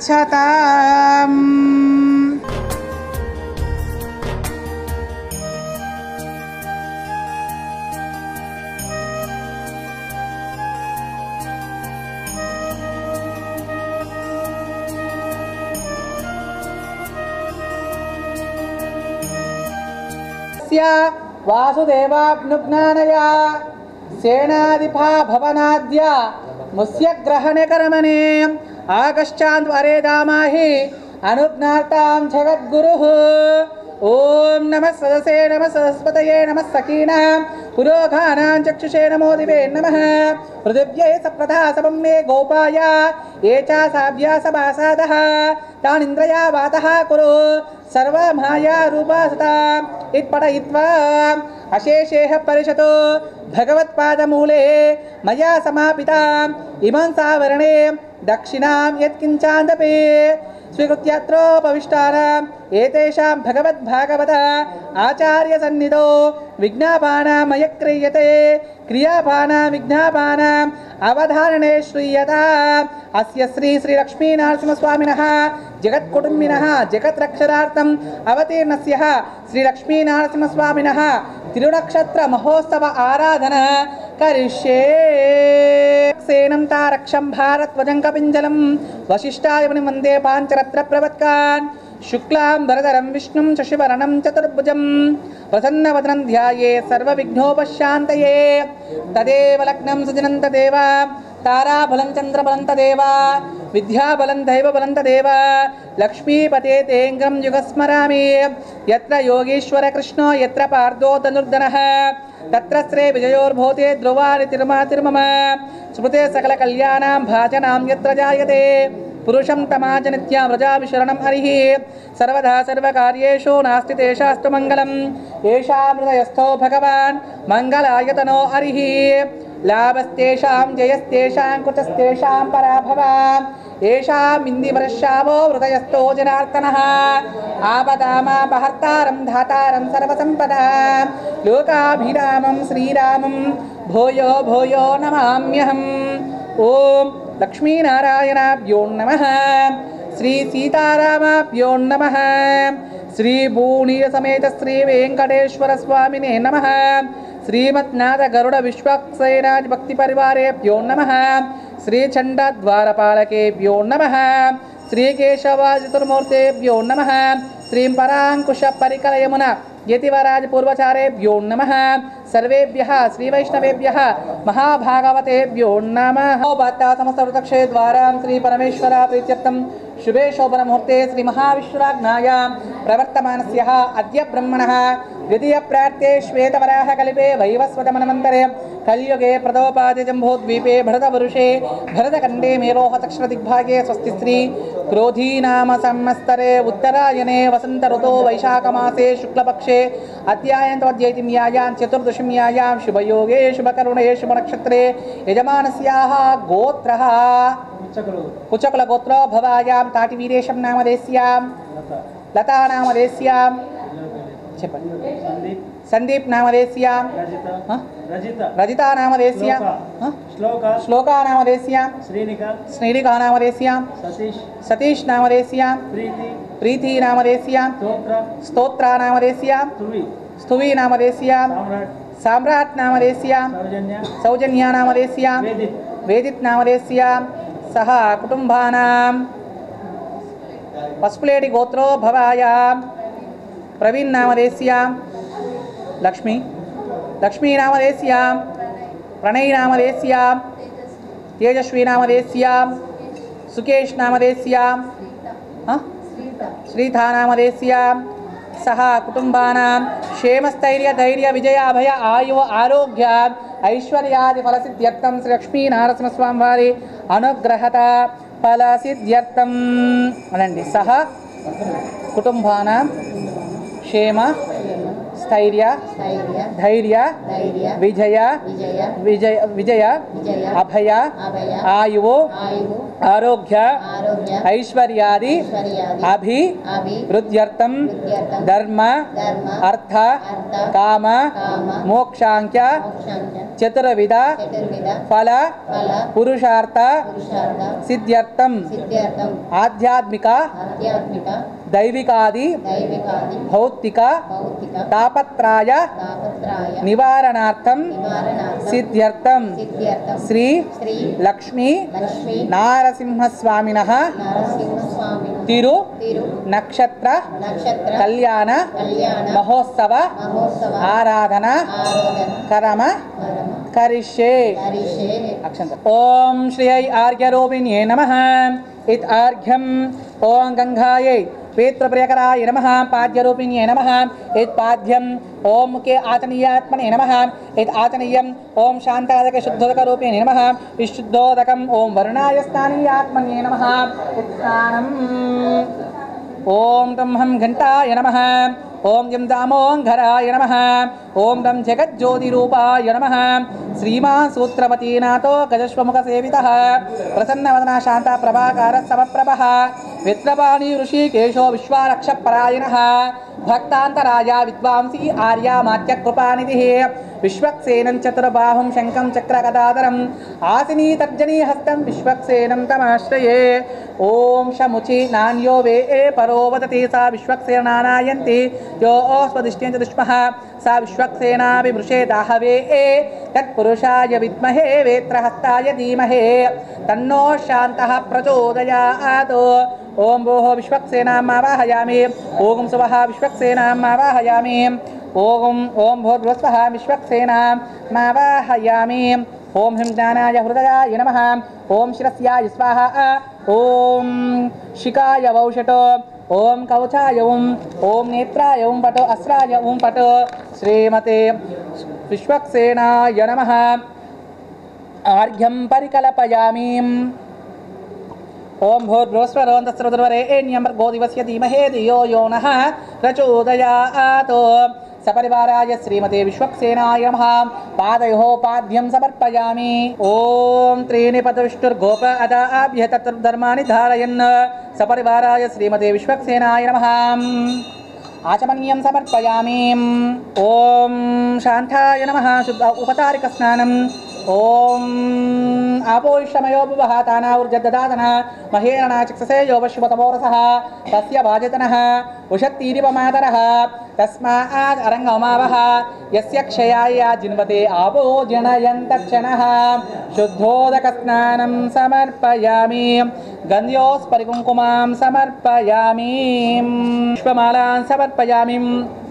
गच्छताम्। वासुदेवाग्नुज्ञानया सेनाधिपा भवनाद्य मुस्यग्रहणे कर्मणे आगश्चान्वरे दामाहि अनुज्ञातां जगद्गुरुः। ओम नमः सदसे नमः सरस्वतये नमः सकीनां पुरोगानां चक्षुषे नमो दिवे नमः। पृथिव्यै सप्रथा सबं मे गोपाय ये च साभ्या सभासादः तानिन्द्रया वातः कुरु सर्वमाया रूपा सता इत्पठयित्वा अशेषेह परिषतो भगवत्पादमूले मया समापिताम् इमं सावरणे दक्षिणां यत्किञ्चान्दपि स्वीकृत्योपविष्टानाम् एतेषां भगवद्भागवत आचार्यसन्निधौ विज्ञापानां मयक्रियते क्रियापानां विज्ञापानाम् अवधारणे श्रूयता। अस्य श्रीलक्ष्मीनरसिंहस्वामिनः जगत्कुटुम्बिनः जगत्रक्षरार्थम् अवतीर्णस्य श्रीलक्ष्मीनरसिंहस्वामिनः तिरुनक्षत्र महोत्सव आराधना करिष्ये। सेनं तारक्षं भारध्वजं कपिञ्जलं वसिष्ठादिमुनिं वन्दे पाञ्चरत्र प्रवत्कान् शुक्लां वरदरं विष्णुं शशिवर्णं चतुर्भुजं प्रसन्नवदनं ध्याये सर्वविघ्नोपशान्तये। तदेव लग्नं सुजनं तदेव ताराबलं चन्द्रबलं तदेव विद्याबलं दैवबलं तदेव लक्ष्मीपते तेङ्गं युगस्मरामि। यत्र योगीश्वर कृष्णो यत्र पार्थो धनुर्धनः तत्र श्रे विजयोर्भूते ध्रुवाणि तिरुमम स्मृते सकलकल्याणां भाजनां यत्र जायते पुरुषं तमाज नित्यां व्रजाभिशरणं हरिः सर्वदा सर्वकार्येषु नास्ति तेषास्तु मङ्गलम्। येषामृतयस्थो भगवान् मङ्गलायतनो हरिः लाभस्तेषां जयस्तेषां कुतस्तेषां पराभवाम् येषामिन्दिवर्षावो हृदयस्थो जनार्दनः आपदामापहर्तारं धातारं सर्वसम्पदां लोकाभिरामं श्रीरामं भूयो भूयो नमाम्यहम्। ओम लक्ष्मीनारायणाभ्यो नमः श्री सीतारामाभ्यो नमः श्री भूनीर समेत श्री वेंकटेश्वर स्वामिने नमः श्रीमद्नाथ गरुड़ विश्वक्सेनाज भक्ति परिवारेभ्यो नमः श्री चंडद्वारपालकेभ्यो नमः श्री केशवाज चतुर्मूर्तेभ्यो नमः श्री परांकुश परिकर यमुना यतिवराज पूर्वचारेभ्यो नमः सर्वेभ्यः श्री वैष्णवेभ्यः महाभागवतेभ्यो नमः। समस्त वृतक्षे द्वारा श्री परमेश्वर प्रीत्यर्थं शुभे शोभन मुहूर्ते श्री महाविष्णुराज्ञायां प्रवर्तमानस्यः अद्य ब्रह्मणः द्वितीय प्रार्थे श्वेतवराह कल्पे वैवस्वतमन्वन्तरे कलियुगे प्रदोपादि जम्बोद्वीपे भरतवरुषे भरतखण्डे मेरोह दक्षिणदिग्भागे स्वस्ति श्री क्रोधीनाम संवत्सरे उत्तरायणे वसंत ऋतो वैशाखमासे शुक्लपक्षे अद्यायन्तवद्यैतिम्यायां चतुर्दशीम्यायां शुभयोगे शुभकरुणे शुभनक्षत्रे यजमानस्याः गोत्रः कुचकुलगोत्रो भवायां ताटिवीरेशं नामधेस्यां लता नामधेस्यां संदीप नामधेस्यां रजिता नामधेस्यां श्लोका नामधेस्यां श्रीनिका नामधेस्यां सतीश नामधेस्यां प्रीति नामधेस्यां स्तोत्रा नामधेस्यां स्तुवी नामधेस्यां साम्राट नामधेस्यां सौजन्या नामधेस्यां वेदित नामधेस्यां सह कुटुंबानां पसुपुलेटी गोत्रो भवायां प्रवीण नामधेस्यां लक्ष्मी नामधेस्यां प्रणयी नामधेस्यां तेजस्वी नामधेस्यां सुकेश नामधेस्यां श्रीथा नामधेस्यां सह कुटुंबानां क्षेमस्थैर्य धैर्य विजय अभय आयु आरोग्य ऐश्वर्यादि फलसिद्ध्यर्थं श्री लक्ष्मी नरसिंहस्वामी वारी अनुग्रहत फलसिद्ध्यर्थं अनंడి सह कुटुंबानां क्षेम స్థైర్య ధైర్య విజయ విజయ విజయ అభయ ఆయువు ఆరోగ్య ఐశ్వర్యాది అభివృద్ధ్యర్థం ధర్మ అర్థ కామ మోక్షాంఖ్య చతుర్విధ ఫల పురుషార్థ సిద్ధ్యర్థం ఆధ్యాత్మిక దైవికాది భౌతిక తాపత్రయ నివారణార్థం సిద్ధ్యర్థం శ్రీ లక్ష్మీ నారసింహస్వామినః తిరు నక్షత్ర కళ్యాణ మహోత్సవ ఆరాధన కరమ కరిష్యే అక్షంత ఓం శ్రీ ఆర్ఘ్యరూపిణ్యే నమః ఇత్ ఆర్ఘ్యం ఓం గంగాయై वेत्रप्रियकराय नमः पाद्यरूपिण्ये नमः यत् पाद्यं ओं मुखे आचनीयात्मने नमः यत् आचनीयं ओं शान्तादक शुद्धोदकरूपिणे नमः विशुद्धोदकं ओं वरुणाय स्थानीयात्मने नमः उत्थानम् ओं ब्रह्मं घण्टाय नमः ओं जं दामोऽङ्घराय नमः ओं रं जगज्ज्योतिरूपाय नमः श्रीमान् सूत्रपतिनाथो गजश्वमुखसेवितः प्रसन्नवदना शान्ता प्रभाकारः समप्रभः वित्रपाणि ऋषिकेशो विश्वारक्षपरायणः भक्तान्तराया विद्वांसी आर्या मात्यकृपानिधिः विश्वक्सेनं चतुर्बाहुं शङ्खं चक्रगदाधरम् आसिनी तर्जनी हस्तं विश्वक्सेनं तमाश्रये ओं शमुचि नान्यो वे परो वदति सा विश्वक्सेनानायन्ति यो स्वदिष्टेन च दुष्मः सा विश्वक्सेनाभिमृशे दाहवे तत्पुरुषाय विद्महे वेत्रहस्ताय धीमहे तन्नो शान्तः प्रचोदयात् ओं भोः विश्वक्सेनाम् आवाहयामि ओं सुवः विश्वक्सेनाम् आवाहयामि ओं भूर्भुवस्वः विश्वक्सेनाम् आवाहयामि ओं ह्रीं ज्ञानाय हृदयाय नमः ओं शिरस्याय स्वाहा ओं शिखाय वौषटो ओं कवचाय ओं नेत्राय पटो अस्त्राय पटो श्रीमते विश्वक्सेनाय नमः आर्घ्यं परिकल्पयामि ओं भूर्भुवस्वरोऽन्तस्रुर्वरेण्यं दिवस्य धीमहे धियो यो नः प्रचोदयात् सपरिवाराय श्रीमते विश्वक्सेनाय नमः पादयोः पाद्यं समर्पयामि ओं त्रीणि पदविष्णुर्गोप अदाभ्य तत्धर्माणि धारयन् सपरिवाराय श्रीमते विश्वक्सेनाय नमः आचमनीयं समर्पयामि ओं शान्ताय नमः शुद्ध उपचारिकस्नानम् ओं आपोषमयो विवहाताना ऊर्जददातना महेरणा चक्षसे यो वश्वतमोरसः तस्य भाजतनः उषत्तीरिवमातरः तस्मात् अरङ्गमावः यस्य क्षयाय जिन्वते आपो जनयन्तक्षणः शुद्धोदकस्नानं समर्पयामि गन्ध्योस्परिकुङ्कुमां समर्पयामि पुष्पमालां समर्पयामि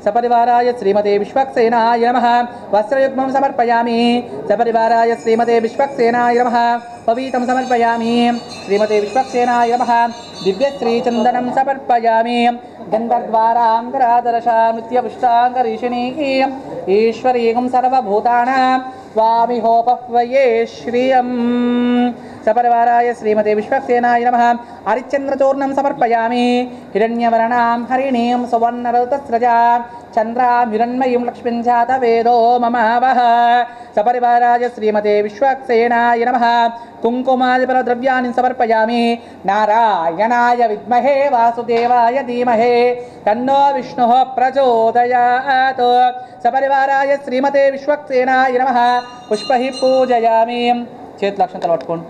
सपरिवाराय श्रीमते विश्वक्सेनाय नमः वस्त्रयुग्मं समर्पयामि सपरिवाराय श्रीमते विश्वक्सेनाय नमः पवीतं समर्पयामि श्रीमते विश्वक्सेनाय नमः दिव्यश्रीचन्दनं समर्पयामि गन्धद्वारान्तरादर्शामित्यपुष्टाङ्गरीषिणी ईश्वरीं सर्वभूतानां स्वामिहोपह्वये श्रियम् सपरिवाराय श्रीमते विश्वक्सेनाय नमः हरिश्चन्द्रचूर्णं समर्पयामि हिरण्यवर्णां हरिणीं सुवर्णरौतस्रजा चन्द्रां हिरण्मयीं लक्ष्मीं जातवेदो ममावः सपरिवाराय श्रीमते विश्वक्सेनाय नमः कुङ्कुमादिपरद्रव्याणि समर्पयामि नारायणाय विद्महे वासुदेवाय धीमहे तन्नो विष्णुः प्रचोदयात् सपरिवाराय श्रीमते विश्वक्सेनाय नमः पुष्पैः पूजयामि చేతుల అక్షంతలు పట్టుకోండి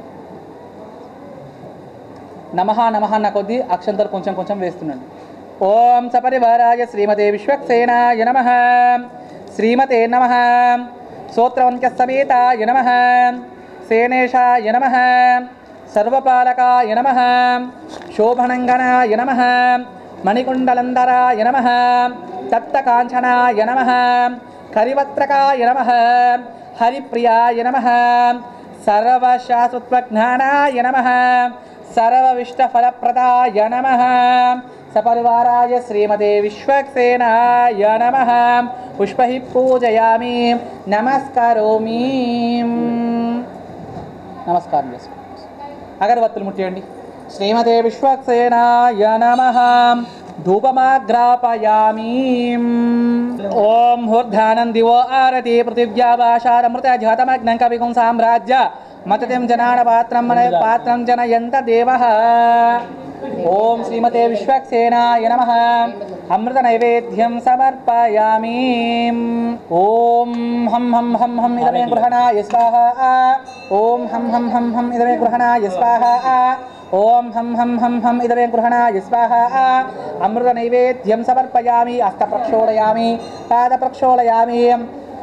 నమః నమః అన్న కొద్దీ అక్షంతలు కొంచెం కొంచెం వేస్తున్నాండి ఓం సపరివారాయ శ్రీమతే విశ్వక్సేనాయ నమః శ్రీమతే నమః స్తోత్రవంత్య సమేతాయ నమః సేనేశాయ నమః సర్వపాలకాయ నమః శోభనంగనాయ నమః మణికుండలందరాయ నమః తప్తకాంచనాయ నమః కరివత్రకాయ నమః హరిప్రియాయ నమః सर्वशास्त्रज्ञानाय नमः सर्वविष्टफलप्रदाय नमः सपरिवाराय श्रीमते विश्वक्सेनाय नमः पुष्पैः पूजयामि नमस्करोमि नमस्कारं अगरबत्तुलु मुट्टियंడి श्रीमते विश्वक्सेनाय नमः धूपमाग्रापयामि। ओम हूर्ध्यानं दिवो आरति पृथिव्या वाशारमृत जातमग्नं कविकुं साम्राज्य मततिं जनान पात्रं जनयन्त देवः। ओम श्रीमते विश्वक्सेनाय नमः। अमृत नैवेद्यं समर्पयामि। ओम हम इदमे गृहणाय स्वाहा। ओम हम इदमे गृहणाय स्वाहा। ओम हम इदमे गृहणाय स्वाहा। अमृत नैवेद्यं समर्पयामि। हस्त प्रक्षोलयामि, पाद प्रक्षोलयामि।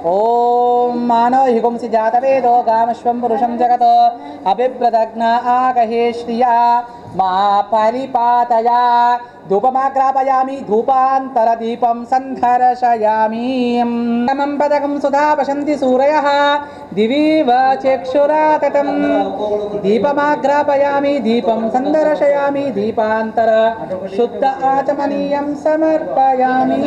ओम मानो हिगुंसि जातवेदो गामश्वं पुरुषं जगतो अभिव्रतज्ञ आगहे श्रिया मा परिपातया। धूपमाग्रापयामि, धूपान्तरदीपं सन्धर्शयामि। नमं पदकं सुधा पशन्ति सूरयः दिवीव चक्षुराततं। दीपमाग्रापयामि, दीपं सन्दर्शयामि, दीपान्तर शुद्ध आचमनीयं समर्पयामि।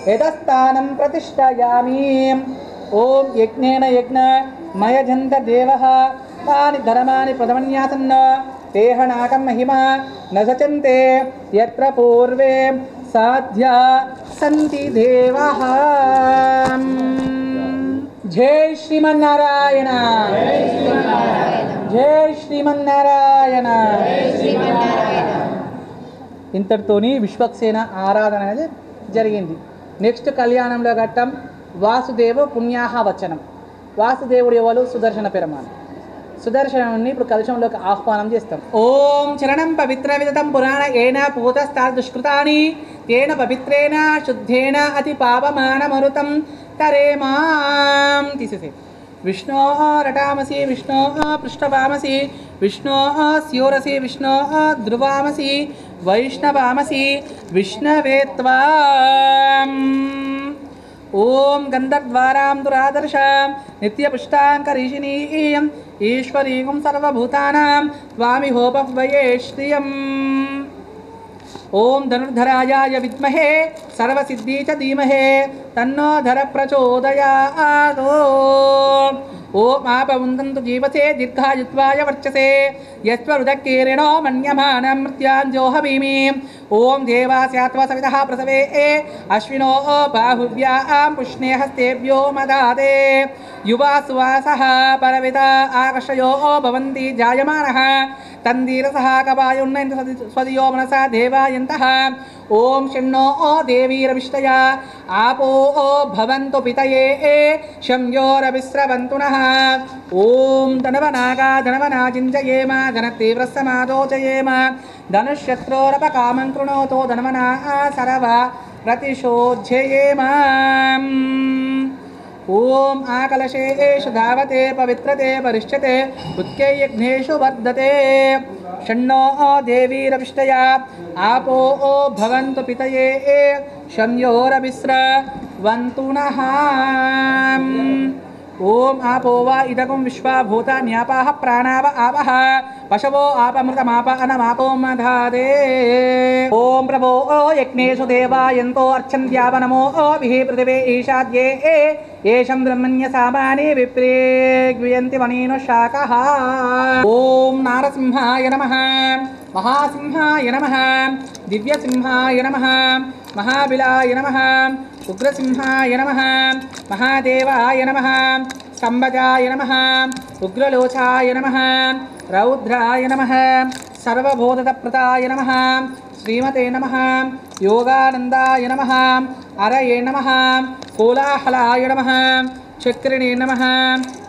यतस्थानं प्रतिष्ठयामि। ओम यज्ञेन यज्ञमयजन्त देवः तानि धर्माणि प्रथमन्यासन्न तेहनाकं महिमा न सचन्ते यत्र पूर्वे साध्या सन्ति देवः। जय श्रीमन्नारायण, जय श्रीमन्नारायण। ఇంతటితోని విశ్వక్సేన ఆరాధన అనేది జరిగింది. నెక్స్ట్ కళ్యాణంలో ఘట్టం వాసుదేవ పుణ్యాహ వచనం. వాసుదేవుడు ఎవరు? సుదర్శన పెరమాన్. సుదర్శనాన్ని ఇప్పుడు కలశంలోకి ఆహ్వానం చేస్తాం. ఓం చరణం పవిత్ర విదతం పురాణ ఏన పూతస్థాత్ దుష్కృతాని తేన పవిత్రేణ శుద్ధేన అతి పాపమానమరుతం తరేమాం. తీసేసే. విష్ణో రటామసి, విష్ణో పృష్ఠవామసి, విష్ణో స్యోరసి, విష్ణో ధ్రువామసి, వైష్ణవామసి విష్ణవేత్వాం. ఓం గంధర్వారాం దురాదర్శాం నిత్యపుష్టాంకరీషిణీం ఈశ్వరీం సర్వభూతానాం త్వామిహోపవ్యయే శ్రియం. ఓం ధనుర్ధరాయాయ విద్మహే సర్వసిద్ధి చ ధీమహే తన్నో ధర ప్రచోదయాత్. ఓం ఆపవుందంతు జీవసే దీర్ఘాయుత్వాయ వర్చసే యస్వరుదకీరిణో మన్యమానం మృత్యాంజోహమీమి. ఓం దేవాస్యాత్వ సవితః ప్రసవే అశ్వినో బాహువ్యాం పుష్ణే హస్తేభ్యో మదాదే. యువా సువాసః పరవిత ఆకర్షయో భవంతి జాయమానః తందీరసః కవాయున్నైన స్వదియో మనసా దేవాయంతః. ఓం షణ్ణో దేవీరవిష్టయా आपो भवन्तु पितये शम्योरविस्रवन्तु नः. ओम धनवनागा धनवना चिञ्चयेम धनतीव्रस्समादोचयेम धनुष्यत्रोरपकामं कृणोतो धनवना सर्व प्रतिशोध्ययेम. ओम आकलशेषु धावते पवित्रते परिष्यते उत्के यज्ञेषु वर्धते. षण्णो देवीरविष्टया आपो भवन्तु पितये शम्योरविस्रवन्तु नः. ओम आपो वा इदगुं विश्वा भूतान्यापाः प्राणाव आवः पशवो आपमृतमाप अनमापो मधादे. ओम प्रभो यज्ञेषु देवायन्तो अर्चन्त्यावनमो विः पृथिवे ईशाद्ये येषं ब्रह्मण्य सामानि विप्रेग्यन्ति वनेनो शाकः. ओम नारसिंहाय नमः, महासिंहाय नमः, दिव्यसिंहाय नमः, महाबिलाय नमः, उग्रसिंहाय नमः, महादेवाय नमः, स्तंभजाय नमः, उग्रलोचाय नमः, रौद्राय नमः, सर्वभूतप्रदाय नमः, श्रीमते नमः, योगानंदाय नमः, अरये नमः, कोलाहलाय नमः, चक्रिणे नमः,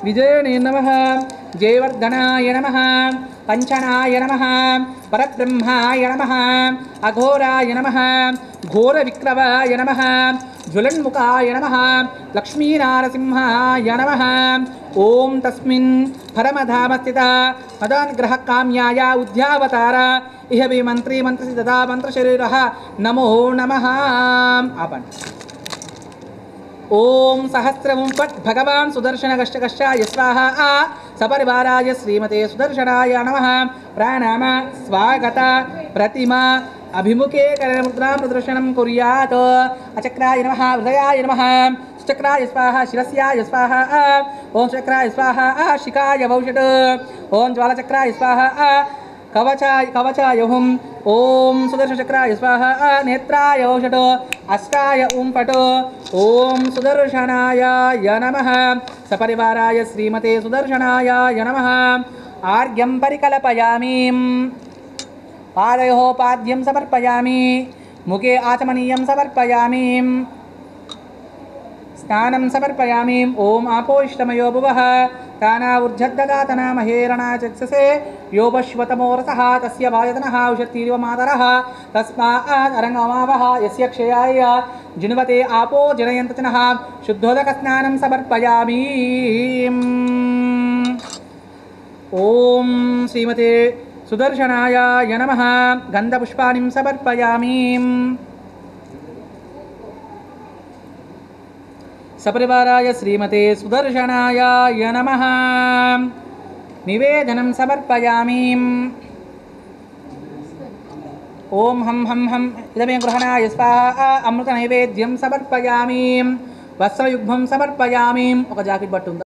विजयने नमः, जयवर्धनाय नमः, पंचनाय नमः, परब्रह्माय नमः, अघोराय नमः, घोरविक्रवाय नमः, ज्वलन्मुखाय नमः, लक्ष्मीनारसिंहाय नमः. ओम तस्मिन् परमधामस्थिता मदानुग्रहकाम्याय उद्यावतार इह वि मंत्री मंत्रसि तथा मंत्रशरीरः नमो नमः. आपन ओम सहस्रमुं फट् भगवान् सुदर्शनकश्चकश्चाय स्वाहा. सपरिवाराय श्रीमते सुदर्शनाय नमः. प्राणाम स्वागत प्रतिमा अभिमुखे करमुद्रां प्रदर्शनं कुर्यात्. अचक्राय नमः, हृदयाय नमः, चक्राय स्वाहा, शिरस्याय स्वाहा. ओम चक्राय स्वाहा, शिखाय वौषट्. ओम ज्वालचक्राय स्वाहा, कवचाय हुं ओम सुदर्शनचक्राय स्वाहा नेत्राय षट् अष्टाय फट् ओम सुदर्शनाय नमः सपरिवाराय श्रीमते सुदर्शनाय नमः आर्घ्यं परिकल्पयामि पादयोः पाद्यं समर्पयामि मुखे आचमनीयं समर्पयामि स्नानं समर्पयामि ओम आपोष्टमयो भुवः तानावुर्जद्ददातना महेरणा चक्षसे योपश्वतमोरसः तस्य वायतनः उषत्तीरिव मातरः तस्मात् अरङ्गमावः यस्य क्षयाय जिन्वते आपो जनयन्तनः शुद्धोदकस्नानं समर्पयामि ओम श्रीमते सुदर्शनाय नमः गन्धपुष्पाणिं समर्पयामि सपरिवाराय श्रीमते सुदर्शनाय नमः निवेदनं समर्पयामि ओम हम इदमे गृहणाय स्वाहा अमृतनैवेद्यं समर्पयामि वस्त्रयुग्मं समर्पयामि ఒక జాకెట్ బట్టు ఉందా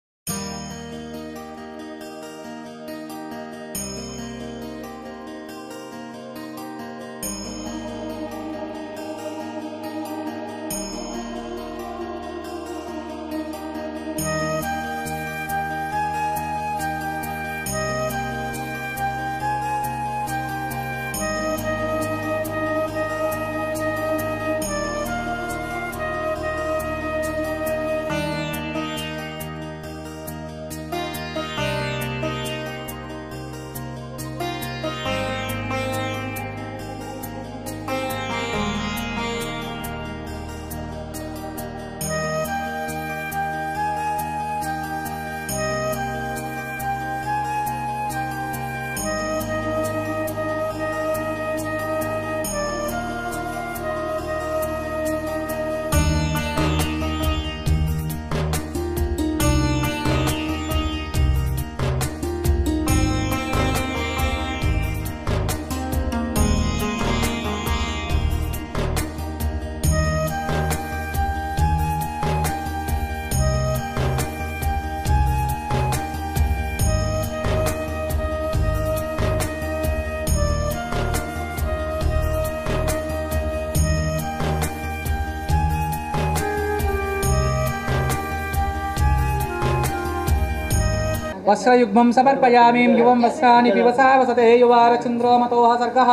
वस्त्रयुग्मं समर्पयामि युवं वस्त्राणि पिबसा वसते युवारचन्द्रो मतोः सर्गः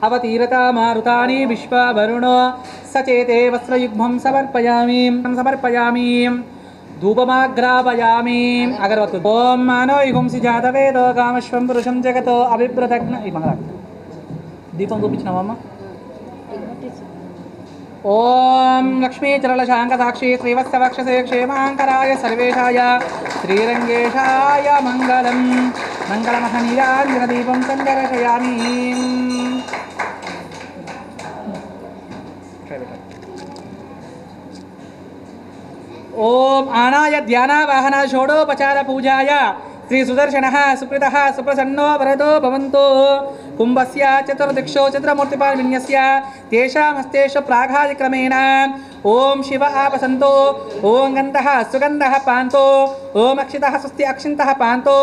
अवतीरता मारुतानि विश्ववरुणो सचेते वस्त्रयुग्मं समर्पयामि धूपमाग्रापयामि अगरवत्तु ओम मानो युगंसि जातवेदो कामश्वं पुरुषं जगतो अभिप्रदग्न दीपं చూపించినావమ్మ ओम लक्ष्मी चरलशांक साक्षी श्रीवत्सवक्षसे क्षेमांकराय सर्वेशाय श्रीरंगेशाय मंगलम मंगलमहनीरांजन दीपं संदर्शयामि ओम आनाय ध्याना वाहन षोडोपचार पूजाय श्री सुदर्शनः सुकृतः सुप्रसन्नो वरदो भवन्तु कुंभस्य चतुर्दिक्षो चतुर्मूर्तिपाल विन्यस्य तेषां हस्तेषु प्राघादिक्रमेण ओम शिव आपसन्तो ओम गन्धः सुगन्धः पान्तो ओम अक्षितः स्वस्ति अक्षिन्तः पान्तो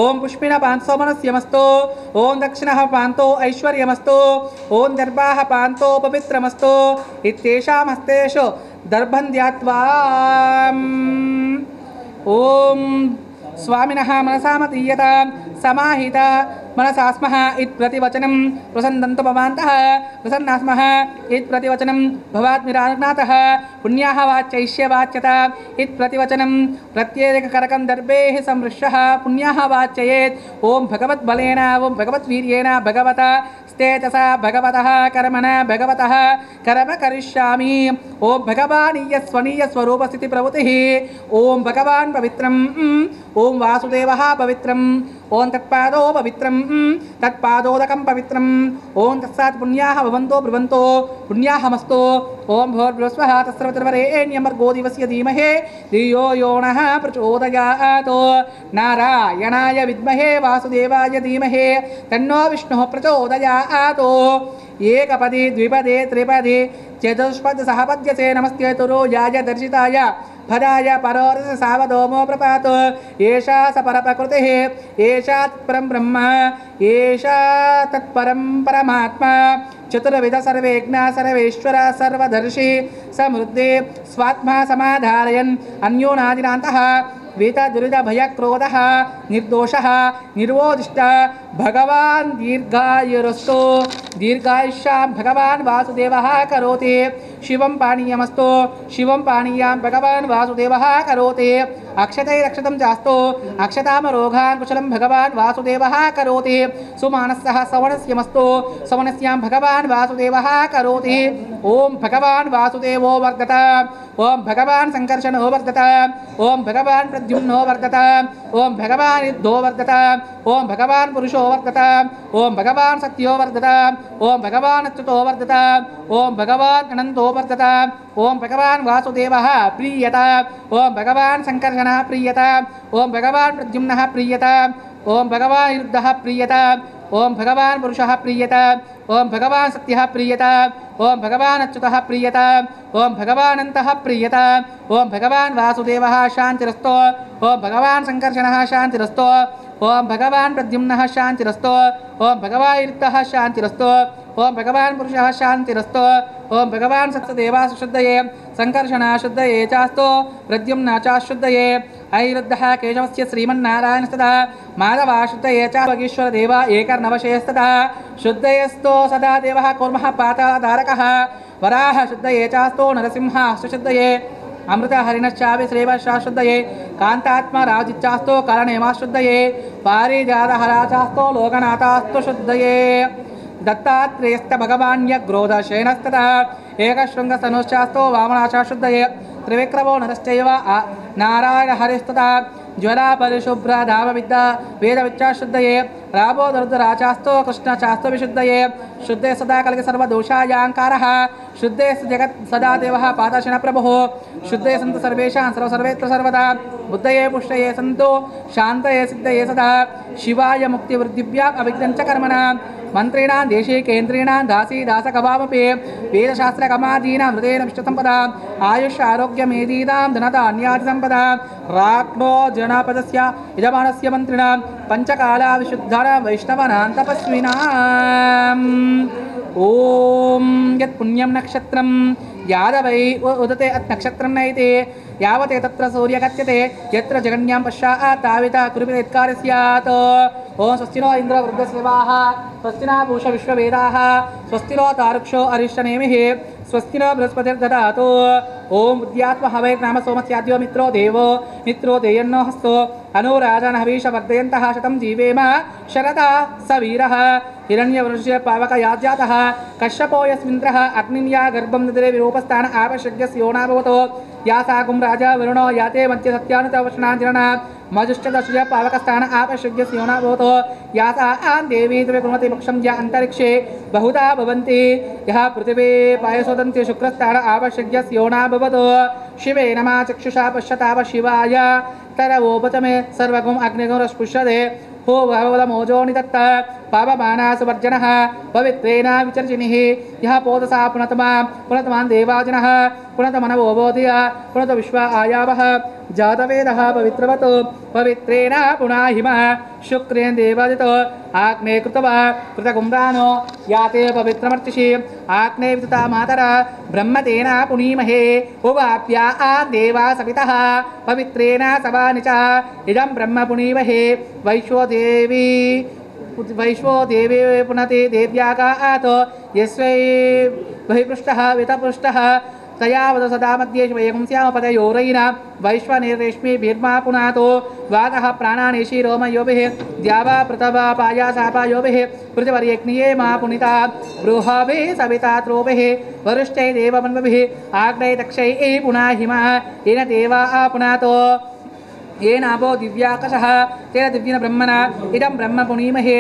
ओम पुष्पिणः पान्तो मनस्यमस्तु ओम दक्षिणः पान्तो ऐश्वर्यमस्तु ओम दर्भाः पान्तो पवित्रमस्तु इत्येषां हस्तेषु दर्भं ध्यात्वा ओम स्वामिनः मनसामतीयत समाहित मनसा स्मः इत्प्रतिवचनं प्रसन्नन्तु भवान्तः प्रसन्ना स्मः इत्प्रतिवचनं भवात्मिरानाथः पुण्याः वाच्यैष्य वाच्यत इत्प्रतिवचनं प्रत्येककरकं दर्भेः संवृष्यः पुण्याः वाच्ययेत् ओम भगवद्बलेन ओम भगवद्वीर्येण भगवता स्तेजसा भगवतः कर्मणा भगवतः कर्म करिष्यामि ओम भगवानीय स्वनीय स्वरूपस्थिति प्रवृत्तिः ओम भगवान् पवित्रम् ओम वासुदेवः पवित्रम् ओम तत्पादो पवित्रम् तत्पादोदकं पवित्रम् ओम तत्सात् पुण्याः भवन्तो ब्रुवन्तो पुण्याहमस्तु ओम भूर्भुवस्वः तस्सर्वतर्वरेण्यमर्गो दिवस्य धीमहि धियो यो नः प्रचोदयात् नारायणाय विद्महे वासुदेवाय धीमहि तन्नो विष्णुः प्रचोदयात् एकपदे द्विपदे त्रिपदे चतुष्पद सहपद्यसे नमस्ते तुरो याय दर्शिताय भजाय परोरस सावधोमो प्रपातो एषा स परप्रकृतिः एषा तत्परं ब्रह्म एषा तत्परं परमात्मा चतुर्विध सर्वेज्ञ सर्वेश्वर सर्वदर्शी समृद्धि स्वात्मा समाधारयन् अन्योनादिनान्तः वेद दुरित भय क्रोधः निर्दोषः निर्वोदिष्ट भगवान् दीर्घायुरस्तु दीर्घायुष्यां भगवान् वासुदेवः करोति शिवं पानीयमस्तु शिवं पानीयां भगवान् वासुदेवः करोति अक्षतैरक्षतं चास्तु अक्षतामरोगान् कुशलं भगवान् वासुदेवः करोति सुमानसः सवणस्यमस्तु सवणस्यां भगवान् वासुदेवः करोति ओम भगवान् वासुदेवो वर्धत ओम भगवान् संकर्षणो वर्धत ओम भगवान् प्रद्युम्नो वर्धत ओम भगवान् युद्धो वर्धत ओम भगवान् पुरुषो वर्धत ओम भगवान् सत्यो वर्धत ओम भगवान् अच्युतो वर्धत ओम भगवान् अनन्तो वर्धत ओम भगवान् वासुदेवः प्रीयत ओम भगवान् संकर्षणः प्रीयत ओम भगवान् प्रद्युम्नः प्रीयत ओम भगवान् युद्धः प्रीयत ओम भगवान् पुरुषः प्रीयत ओम भगवान् सत्यः प्रीयत ओम भगवान् अच्युतः प्रीयत ओम भगवान् अनन्तः प्रीयत ओम भगवान् वासुदेवः शान्तिरस्तु ओम भगवान् संकर्षणः शान्तिरस्तु ओम भगवान् प्रद्युम्नः शान्तिरस्तु ओम भगवान् युद्धः शान्तिरस्तु ओम भगवान् पुरुषः शान्तिरस्तु ओम भगवान् सत्यदेवा शुद्धये संकर्षणा शुद्धये चास्तु प्रद्युम्ना च शुद्धये ऐरुद्धः केशवस्य श्रीमन्नारायणस्तदा माधवा शुद्धये च भगीश्वर देवा एकर्णवशेस्तदा शुद्धयस्तो सदा देवः कूर्मः पाताधारकः वराह शुद्धये चास्तो नरसिंह सुशुद्धये अमृत हरिणश्चापि श्रीवशाशुद्धये कांतात्मा राजिच्चास्तो करणेमाशुद्धये पारिजातहराचास्तो लोकनाथास्तु शुद्धये दत्तात्रेयस्त भगवान्यग्रोधशेनस्ततः एकशृङ्गसनुश्चास्तो वामनाचाशुद्धये त्रिविक्रमो नरश्चैव नारायण हरिस्ततः ज्वरा परिशुभ्र धामविद्या वेदविच्चाशुद्धये रामो दरुद्राचास्तो कृष्णचास्तो विशुद्धये शुद्धे सदा कलगे सर्वदोषायांकारः शुद्धे जगत् सदा देवः पादाशन प्रभुः शुद्धे सन्तु सर्वेषां सर्वत्र सर्वदा बुद्धये पुष्टये सन्तु शान्तये सिद्धये सदा शिवाय मुक्तिवृद्धिभ्याम् अभिज्ञञ्च कर्मणां मंत्रिणां देशे केन्द्रीणां दासी दासकवामपि वेदशास्त्रकमादीनां हृदयेन विष्णुसम्पदां आयुष आरोग्यमेदीनां धनधान्यादिसम्पदां राज्ञो जनपदस्य यजमानस्य मन्त्रिणां पंचकाला विशुद्धानां वैष्णवानां तपस्विनाम् ओम यत् पुण्यं नक्षत्रं यादवै उदते अत् नक्षत्रं नैते यावते तत्र सूर्य गच्छते यत्र जगन्यां पश्चात् ताविता कुरुते यत्कार्य स्यात् ओम स्वस्ति नो इंद्र वृद्धसेवाः स्वस्ति नो पूषा विश्ववेदाः स्वस्ति नो तारुक्षो अरिष्टनेमिः स्वस्ति नो बृहस्पतिर्दधातु ओम बुद्ध्यात्मा हवै नाम सोमस्याद्यो मित्रो देयन्नो हस्तो अनुराजन् हवीश वर्धयन्तः शतं जीवेम शरदा स वीरः हिरण्यवृषस्य पावकयाज्यातः कश्यपो यस्मिन्द्रः अग्निन्या गर्भं ददरे विरूपस्थान आवश्यकस्य योना भवतो या साकुं राजा वरुणो याते मध्य सत्यानुतवशनादिरणा मजुष्टदशय पावकस्थान आवश्यकस्य योना भवतो या सा देवी तवे कुर्मति मोक्षं या अंतरिक्षे बहुधा भवन्ति यः पृथिवी पायसोदन्ति शुक्रस्थान आवश्यकस्य योना भवतो शिवे नमः चक्षुषा पश्यताव शिवाय तरवोपचमे सर्वगुं अग्निगुं रस्पुष्यते हो भवलमोजो निदत्त पापमाना सुवर्जनः पवित्रेण विचर्जिनिः यः पोतसा पुनतमान् देवाजिनः पुनतमनवो बोधय पुनत विश्व आयावः जातवेदः पवित्रवतो पवित्रेण पुनाहिमः शुक्रेण देवादितो आग्ने कृतवा कृतकुम्रानो याते पवित्रमर्चिषि आग्ने वितता मातरा ब्रह्मतेन पुनीमहे उवाप्या देवा सवितः पवित्रेण सवानि च इदं ब्रह्म पुनीमहे वैश्वो देवी पुनते देव्यागात् यस्वै बहिपृष्टः वितपृष्टः तया वद सदा मध्ये वयं स्याम पदयोरयिना वैश्वनिर्रेश्मिभिर्मा पुनातो वातः प्राणानेषि रोमयोभिः द्यावा पृथवा पायासापायोभिः पृथिवर्यग्निये मा पुनिता बृहभिः सविता त्रोभिः वरुष्टै देवमन्वभिः आग्नै दक्षै पुनाहिमा येन देवा पुनातो येनापो दिव्याकशः तेन दिव्येन ब्रह्मणा इदं ब्रह्म पुनीमहे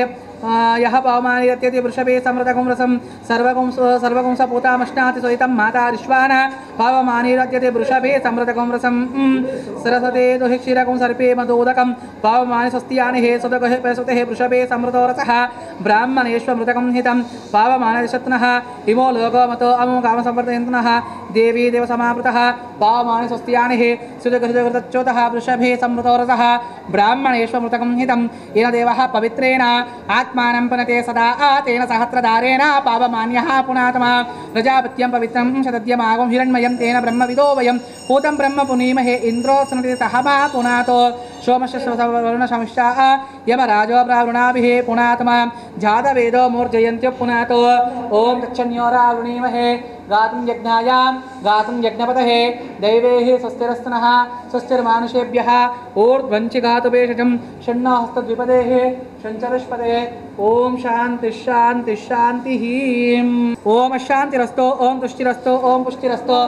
यः पवमानि यत्यति वृषभे समृतगुं रसं सर्वगुं सपूतामश्नाति सहितं माता ऋष्वान पवमानि यत्यति वृषभे समृतगुं रसं सरस्वते दुहि क्षीरगुं सर्पे मदोदकं पवमानि स्वस्तियानि हे सुतगहे पैसुते हे वृषभे समृतो रसः ब्राह्मणेष्वमृतकं हितं पवमानि शत्नः इमो लोकमतो अमो कामसंवर्धयन्तनः देवी देवसमावृतः पवमानि स्वस्तियानि हे सुतगृतच्युतः वृषभे समृतो रसः ब्राह्मणेष्वमृतकं हितं येन देवः पवित्रेण आत्मानं पुनते सदा तेन सहस्रधारेण पावमान्यः पुनात्मा प्रजापत्यं पवित्रं शतद्यमागं हिरण्मयं तेन ब्रह्मविदो वयं पूतं ब्रह्म पुनीमहे इन्द्रो स्नते सहमा पुनातो सोमशश्वरुणशमिष्टा यमराजो प्रावृणाभिः पुनात्मा जातवेदो मूर्जयन्त्यो पुनातो ॐ तच्छन्योरावृणीमहे गातुं यज्ञायां गातुं यज्ञपतये दैवेः स्वस्तिरस्तनः स्वस्तिर्मानुषेभ्यः ऊर्ध्वञ्चि गातुभेषजं षण्णो हस्तद्विपदेः शञ्चरुष्पदे ओम शांति शांति शांति ओम शांतिरस्तो ओम तुष्टिरस्तो ओम पुष्टिरस्तो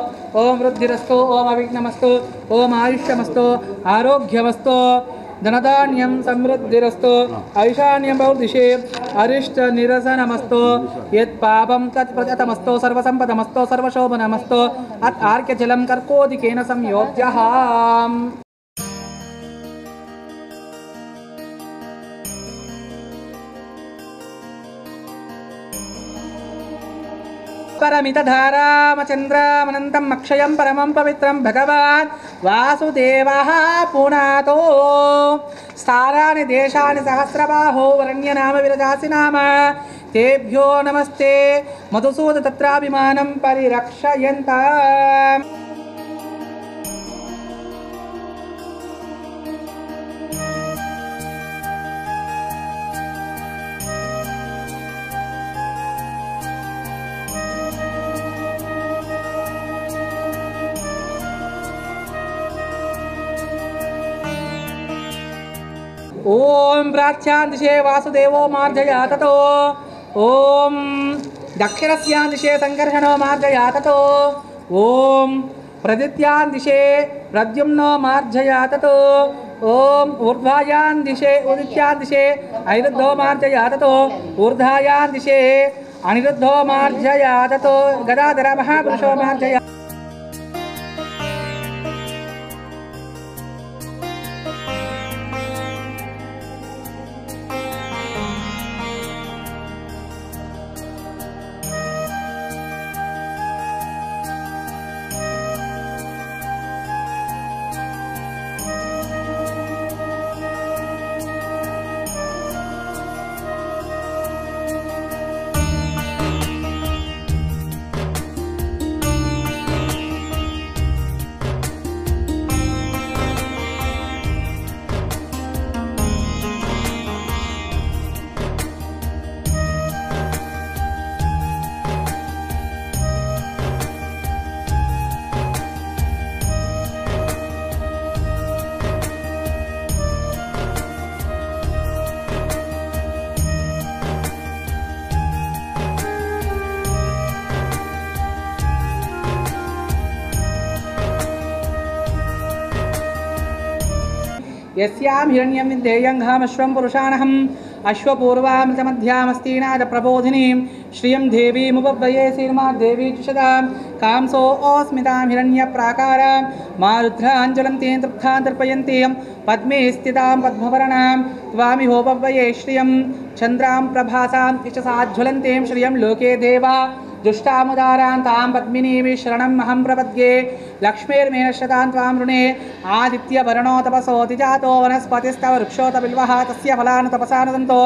ओम वृद्धिरस्तो ओम अविघ्नमस्तु ओम आयुष्यमस्तु आरोग्यमस्तु धनधान्यं समृद्धिरस्तु ऐशान्यं बहुदिशे अरिष्ट निरसनमस्तु यत्पापं तत्प्रजतमस्तु सर्वसम्पदमस्तु सर्वशोभनमस्तु अत् आर्क्यजलं कर्कोदिकेन संयोज्यः परमितधारामचन्द्रमनन्तं अक्षयं परमं पवित्रं भगवान् वासुदेवः पुनातो स्थानानि देशानि सहस्रबाहो वरण्यनाम विरजासि नाम तेभ्यो नमस्ते मधुसूद तत्राभिमानं परिरक्षयन्तम् ओम प्राच्यां दिशे वासुदेवो मार्जया ततो ओम दक्षिणस्यां दिशे संकर्षणो मार्जया ततो ओम प्रदित्यां दिशे प्रद्युम्नो मार्जया ततो ओम ऊर्ध्वायां दिशे उदित्यां दिशे अनिरुद्धो मार्जया ततो ऊर्ध्वायां दिशे अनिरुद्धो मार्जया ततो गदाधर महापुरुषो मार्जया यस्यां हिरण्यं विद्धेयं घामश्वं पुरुषाणहम् अश्वपूर्वामृतमध्यामस्तीनाद प्रबोधिनीं श्रियं देवीमुपव्रये श्रीर्मादेवी जुषदां कांसो अस्मितां हिरण्यप्राकारां मारुद्राञ्जलं तेन तृप्तां तर्पयन्तीं पद्मे स्थितां पद्मवर्णां त्वामिहोपव्रये श्रियं चन्द्रां प्रभासां यशसाज्ज्वलन्तीं श्रियं लोके देवा दुष्टामुदारां तां पद्मिनीं शरणम् अहं प्रपद्ये लक्ष्मीर्मेनश्रतां त्वां ऋणे आदित्यवर्णो तपसोऽतिजातो वनस्पतिस्तव वृक्षोत बिल्वः तस्य फलानि तपसा नदन्तो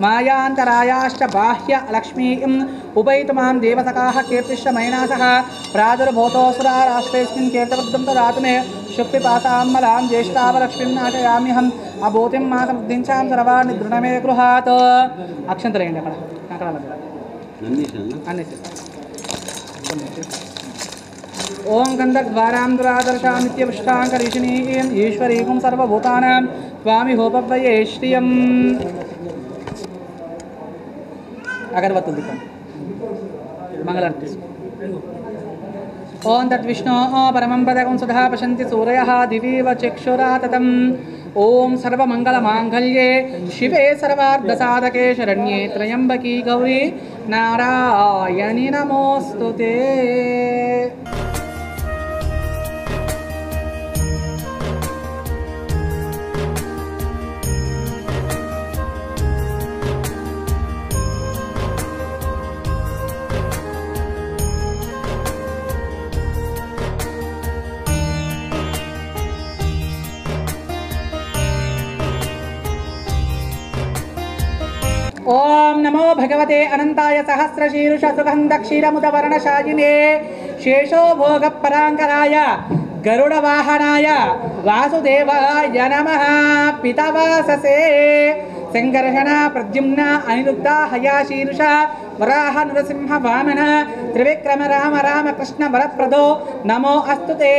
मायान्तरायाश्च बाह्य लक्ष्मीम् उपैतु मां देवसखाः कीर्तिश्च मयिनासः प्रादुर्भूतोऽसुराराष्ट्रेऽस्मिन् कीर्तिवृद्धं ददातु मे शुक्तिपासां मलां ज्येष्ठावलक्ष्मीं नाशयाम्यहम् अभूतिं मातमुद्दिञ्चां सर्वाणि दृढमे गृहात् अक्षन्तरेण्य अక్కడ ओं गंधद्वारां दुरादर्शां नित्यपुष्टाङ्करीशिनीं ईश्वरीं सर्वभूतानां स्वामी होपव्रये श्रियम् अगरबत्तुल दीपं मंगलारती ओं तद्विष्णो परमं पदकं सुधा पश्यन्ति सूरयः दिवीव चक्षुरा ततं ओम सर्वमंगलमांगल्ये शिवे सर्वार्धसाधके शरण्ये त्र्यंबकी गौरी नारायणी नमोस्तुते। ओम नमो भगवते अनंताय सहस्रशीर्ष सुगंध क्षीरमुदवर्णशायिने शेषो भोग परांकराय गरुड़ वाहनाय वासुदेवाय नमः। पितावाससे संघर्षण प्रद्युम्न अनिरुद्ध हयाशीर्ष वराह नरसिंह वामन त्रिविक्रम राम राम कृष्ण वरप्रदो नमो अस्तुते।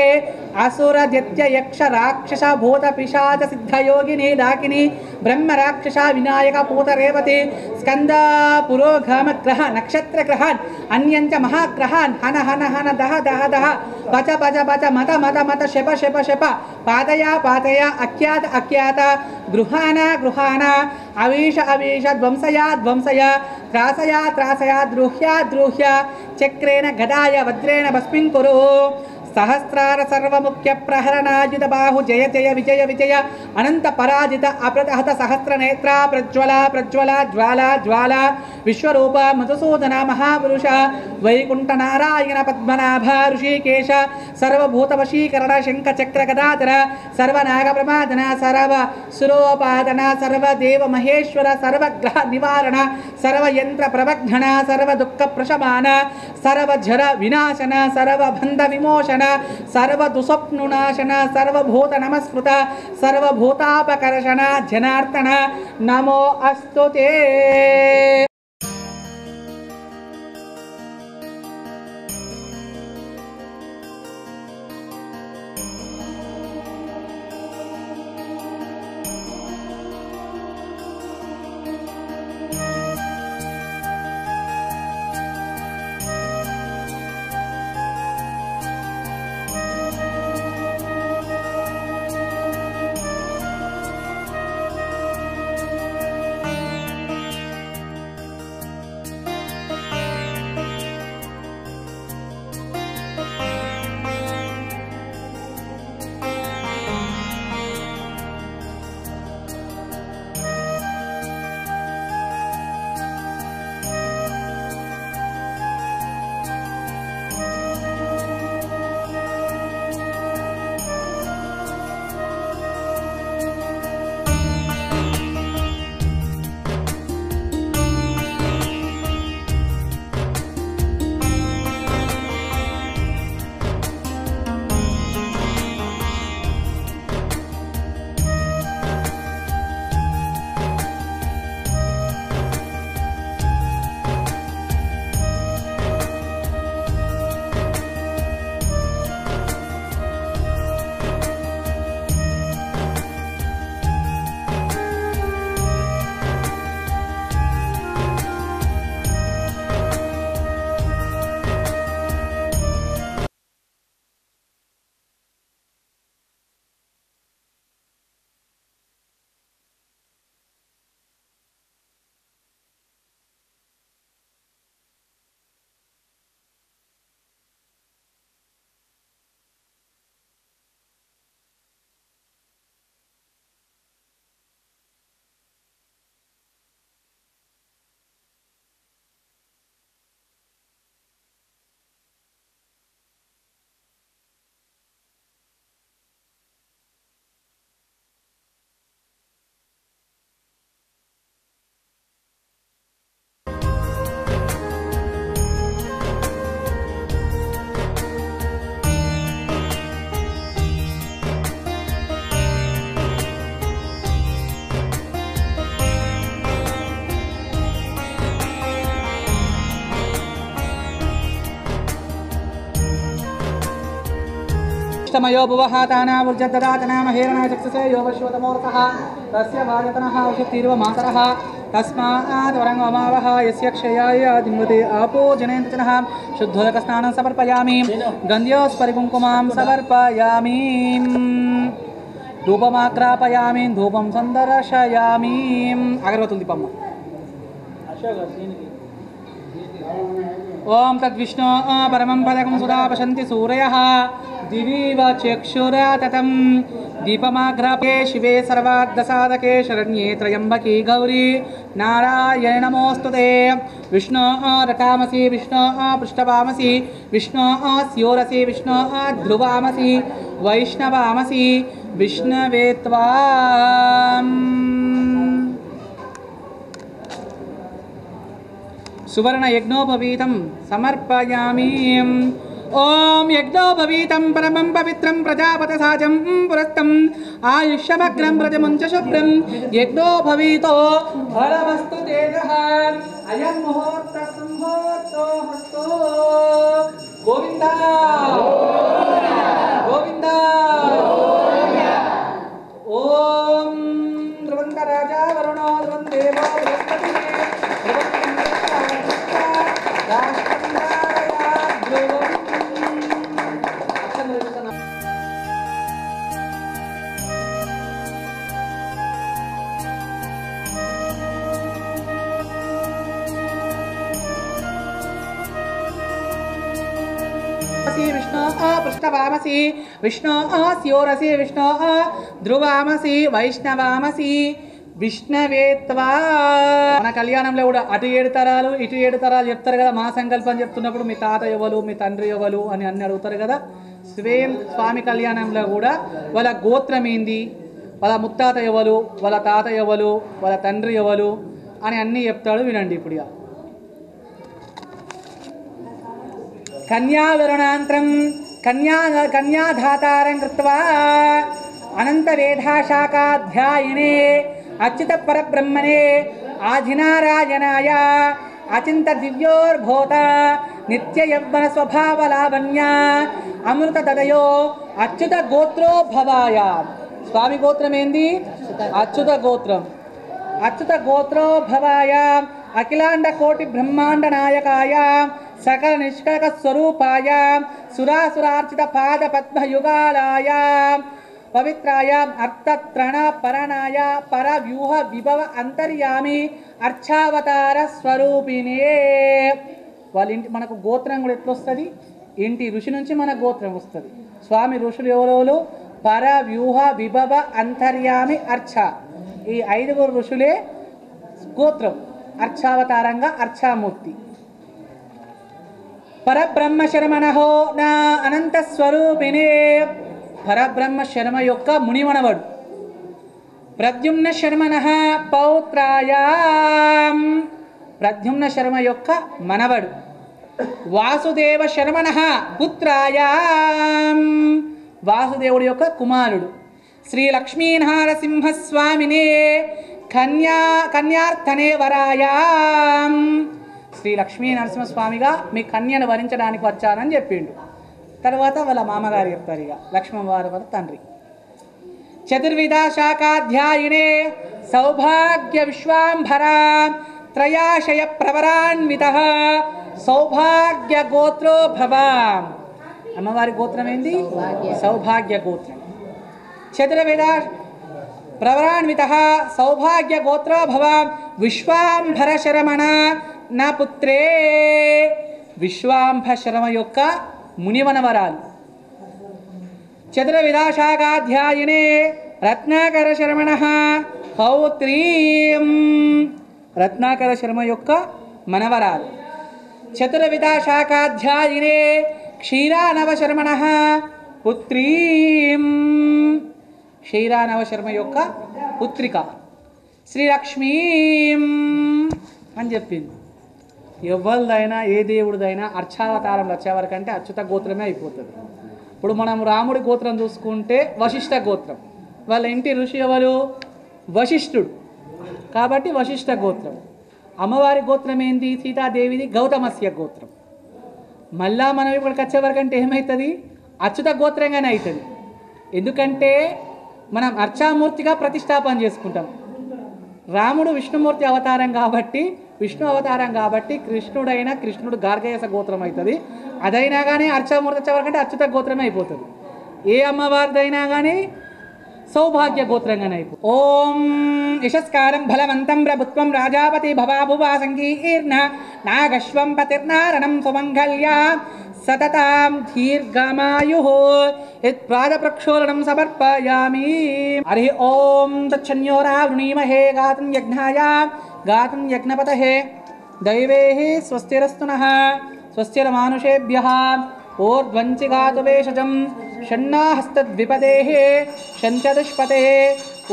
असुर दैत्य यक्ष राक्षस भूत पिशाच सिद्ध योगिनी डाकिनी ब्रह्म राक्षस विनायक पूत रेवती स्कंद पुरोगाम ग्रह नक्षत्र ग्रहान अन्यंच महाग्रहान हन हन हन दह दह दह बच बच बच मत मत मत शप शप शप पातया पातया अख्यात अख्यात गृहान गृहान अवीश अवीश ध्वंसया ध्वंसया त्रासया त्रासया द्रुह्या द्रुह्या चक्रेण गदाय वज्रेण भस्मिं कुरु। सहस्रार सर्वमुख्य प्रहरणाजित बाहु जय जय विजय विजय अनंत पराजित अप्रतहत सहस्र नेत्रा प्रज्वला प्रज्वला ज्वाला ज्वाला विश्वरूप मधुसूदन महापुरुष वैकुंठ नारायण पद्मनाभ ऋषिकेश सर्वभूतवशीकरण शंख चक्र गदाधर सर्वनाग प्रमादन सर्व सुरोपादन सर्वदेव महेश्वर सर्वग्रह निवारण सर्वयंत्र प्रवघ्न सर्व दुःख प्रशमान सर्वझर विनाशन सर्वबंध विमोचन सर्वदुस्वप्नुनाशन सर्वभूत नमस्कृत सर्वभूतापकर्षण जनार्दन नमो अस्तुते। अष्टमयो भुवहाताना ऊर्जद्ददातना महेरणा चक्षुषे यो वश्वतमोरतः तस्य भागतनः औषधीर्व मातरः तस्मात् वरङ्गमावः यस्य क्षयाय दिङ्गते आपो जनेन्द्रजनः शुद्धोदकस्नानं समर्पयामि गन्ध्योस्परिकुङ्कुमां समर्पयामि। ధూపమాగ్రాపయామి ధూపం సందర్శయామి అగరవత్తులు దీపమ్మ ఓం తద్విష్ణు పరమం పదకం సుధా పశంతి సూరయః దివీవ చక్షురాతతం దీపమాగ్రాపే శివే సర్వార్ధసాధకే శరణ్యే త్రయంబకీ గౌరీ నారాయణ నమోస్తుతే విష్ణు రటామసి విష్ణు పృష్ఠవామసి విష్ణు స్యోరసి విష్ణు ధ్రువామసి వైష్ణవామసి విష్ణవే త్వాం సువర్ణ యజ్ఞోపవీతం సమర్పయామి ఓం యజ్ఞోపవీతం పరమం పవిత్రం ప్రజాపతి సాజం పురస్తం ఆయుష్యమగ్రం ప్రజముంచ శుభ్రం యజ్ఞోపవీతో ఫలమస్తు తేజః అయం ముహూర్త సంహూర్తో హస్తో గోవింద గోవింద ఓం ధ్రువంత రాజా వరుణో ధ్రువం దేవో బృహస్పతి విష్ణు పృష్ఠవామసి విష్ణు స్యోరసి విష్ణు ధ్రువామసి వైష్ణవామసి విష్ణవే త్వా మన కళ్యాణంలో కూడా అటు 7 తరాలు ఇటు 7 తరాలు చెప్తారు కదా మా సంకల్పం చెప్తున్నప్పుడు మీ తాత ఎవరు మీ తండ్రి ఎవరు అని అన్ని అడుగుతారు కదా సేమ్ స్వామి కళ్యాణంలో కూడా వాళ్ళ గోత్రం ఏంది వాళ్ళ ముత్తాత ఎవరు వాళ్ళ తాత ఎవరు వాళ్ళ తండ్రి ఎవరు అని అన్నీ చెప్తాడు వినండి ఇప్పుడు ఇక కన్యావరుణాంతరం కన్యాధాతారం కృత్వా అనంత వేదాశాఖాధ్యాయినే అచ్యుత పరబ్రహ్మణే ఆధినారాయణాయ అచింత దివ్యోర్భూత నిత్య యవ్వన స్వభావ లావణ్య అమృత తదయో అచ్యుత గోత్రోద్భవాయ స్వామి గోత్రం ఏంది అచ్యుత గోత్రం అచ్యుత గోత్రోద్భవాయ అఖిలాండ కోటి బ్రహ్మాండ నాయకాయ సకల నిష్కళక స్వరూపాయ సురాసురార్చిత పాద పద్మయుగాలాయ పవిత్రాయ అర్థత్రణ పరణాయ పరవ్యూహ విభవ అంతర్యామి అర్చావతార స్వరూపిణే వాళ్ళ ఇంటి మనకు గోత్రం కూడా ఎట్లా వస్తుంది ఇంటి ఋషి నుంచి మన గోత్రం వస్తుంది స్వామి ఋషులు ఎవరోలు పరవ్యూహ విభవ అంతర్యామి అర్చ ఈ 5 ఋషులే గోత్రం అర్చావతారంగా అర్చామూర్తి పరబ్రహ్మ శర్మణో నా అనంత స్వరూపిణే పరబ్రహ్మ శర్మ యొక్క మునిమనవడు ప్రద్యుమ్న శర్మణ పౌత్రాయాం ప్రద్యుమ్న శర్మ యొక్క మనవడు వాసుదేవ శర్మణ పుత్రాయాం వాసుదేవుడి యొక్క కుమారుడు శ్రీ లక్ష్మీనరసింహస్వామినే కన్యార్థనే వరాయాం శ్రీ లక్ష్మీ నరసింహస్వామిగా మీ కన్యను వరించడానికి వచ్చానని చెప్పిండు తర్వాత వాళ్ళ మామగారు చెప్తారు ఇక లక్ష్మణ వారి వాళ్ళ తండ్రి చతుర్విధ శాఖాధ్యాయినే సౌభాగ్య విశ్వాంభర త్రయాశయ ప్రవరాన్విత సౌభాగ్య గోత్రో భవ అమ్మవారి గోత్రం ఏంది సౌభాగ్య గోత్రం చతుర్విధ ప్రవరాన్విత సౌభాగ్య గోత్రో భవ విశ్వాంభర శరమణ నా పుత్రే విశ్వాంభ శర్మ యొక్క మునివనవరాలు చతుర్విధాశాఖాధ్యాయినే రత్నాకర శర్మణ పౌత్రీం రత్నాకర శర్మ యొక్క మనవరాలు చతుర్విధాశాఖాధ్యాయినే క్షీరానవ శర్మణ పుత్రీం క్షీరానవ శర్మ యొక్క పుత్రిక శ్రీలక్ష్మీం అని చెప్పింది ఎవరిదైనా ఏ దేవుడిదైనా అర్చావతారంలో వచ్చేవరకంటే అచ్యుత గోత్రమే అయిపోతుంది ఇప్పుడు మనం రాముడి గోత్రం చూసుకుంటే వశిష్ఠ గోత్రం వాళ్ళ ఇంటి ఋషి ఎవరు వశిష్ఠుడు కాబట్టి వశిష్ఠ గోత్రం అమ్మవారి గోత్రం ఏంది సీతాదేవిది గౌతమస్య గోత్రం మళ్ళా మనం ఇక్కడికి వచ్చేవరకంటే ఏమవుతుంది అచ్యుత గోత్రంగానే అవుతుంది ఎందుకంటే మనం అర్చామూర్తిగా ప్రతిష్టాపన చేసుకుంటాం రాముడు విష్ణుమూర్తి అవతారం కాబట్టి విష్ణు అవతారం కాబట్టి కృష్ణుడు గార్గేయస గోత్రం అవుతుంది అదైనా కానీ అర్చామూర్తి వచ్చేవరకంటే అచ్యుత గోత్రమే అయిపోతుంది ఏ అమ్మవారిదైనా కానీ సౌభాగ్య గోత్రంగానే అయిపో. ఓం యశస్కారం బలవంతం ప్రభుత్వం రాజాపతి భవాభువా సంకీర్ణ నాగశ్వం పతిర్నారణం సుమంగళ్య సతతాం దీర్ఘమాయుః యత్ప్రాదప్రక్షోళనం సమర్పయామి. హరి ఓం తచ్చన్యోరావృణీమహే గాతుం యజ్ఞాయ గాతుం యజ్ఞపతహే దైవేః స్వస్తిరస్తు నః స్వస్తిరమానుషేభ్యः ఊర్ధ్వంచి గాతు వేషజం షణ్ణాహస్తద్విపదేః షంచదుష్పతే.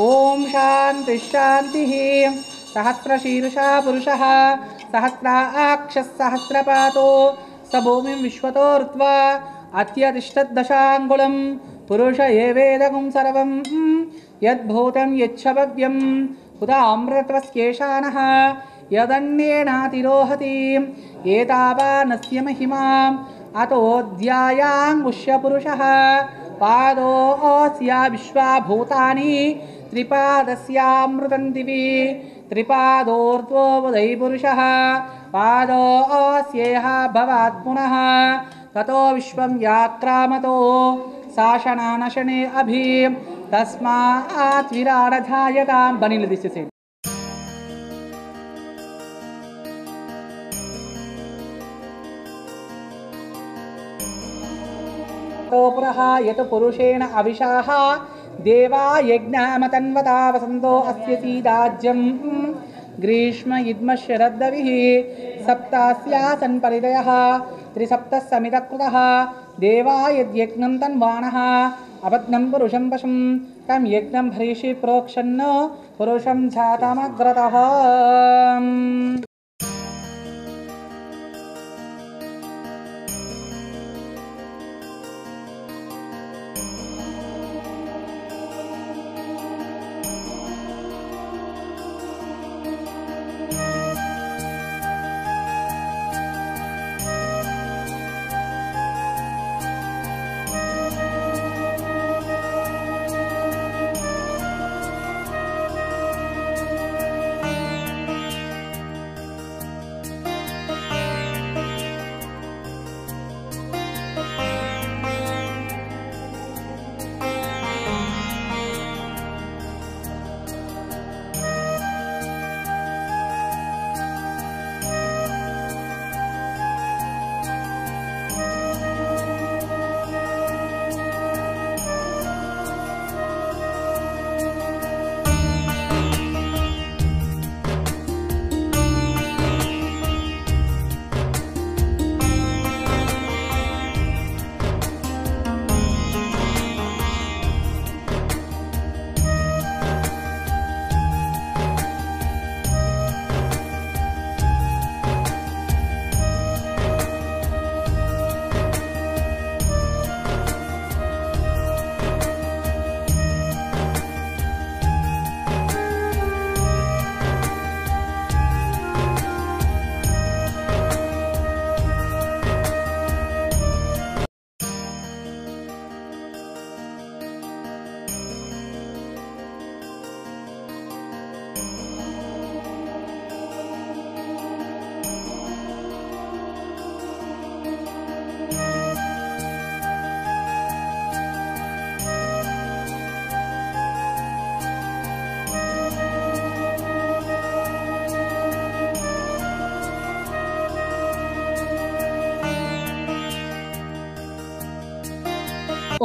ఓం శాంతి శాంతి. సహస్రశీర్షా పురుషः సహస్రాక్షः సహస్రపాతో స భూమిం విశ్వతో ఋత్వా అత్యతిష్టద్దశాంగుళం పురుష ఏవేదగుం సర్వం యద్భూతం యచ్చభవ్యం ఉదామృతత్వస్యేషానః యదన్యేనాతిరోహతి ఏతావానస్య మహిమాం అతోऽధ్యాయాङ्गुष्य పురుషः పాదోऽస్య విశ్వభూతాని త్రిపాదస్యామృతం దివి త్రిపాదోర్ధ్వోదై పురుషः పాదోऽస్యేహ భవాత్ పునః తతో విశ్వం వ్యాక్రామతో శాసనానశనే అభి తస్మాత్ విరాడధాయతాం. బనీలు తీసేసేయండి. పురః యత్ పురుషేణ అవిషాః దేవా యజ్ఞమతన్వతా వసంతో అస్య సీదాజ్యం గ్రీష్మ ఇద్మ శరద్దవిః సప్తాస్యాసన్ పరిదయః త్రిసప్తః సమితకృతః దేవా యజ్ఞం తన్వానః అపద్నం పురుషం పశుం తం యజ్ఞం హరిషి ప్రోక్షన్న పురుషం జాతమగ్రతః.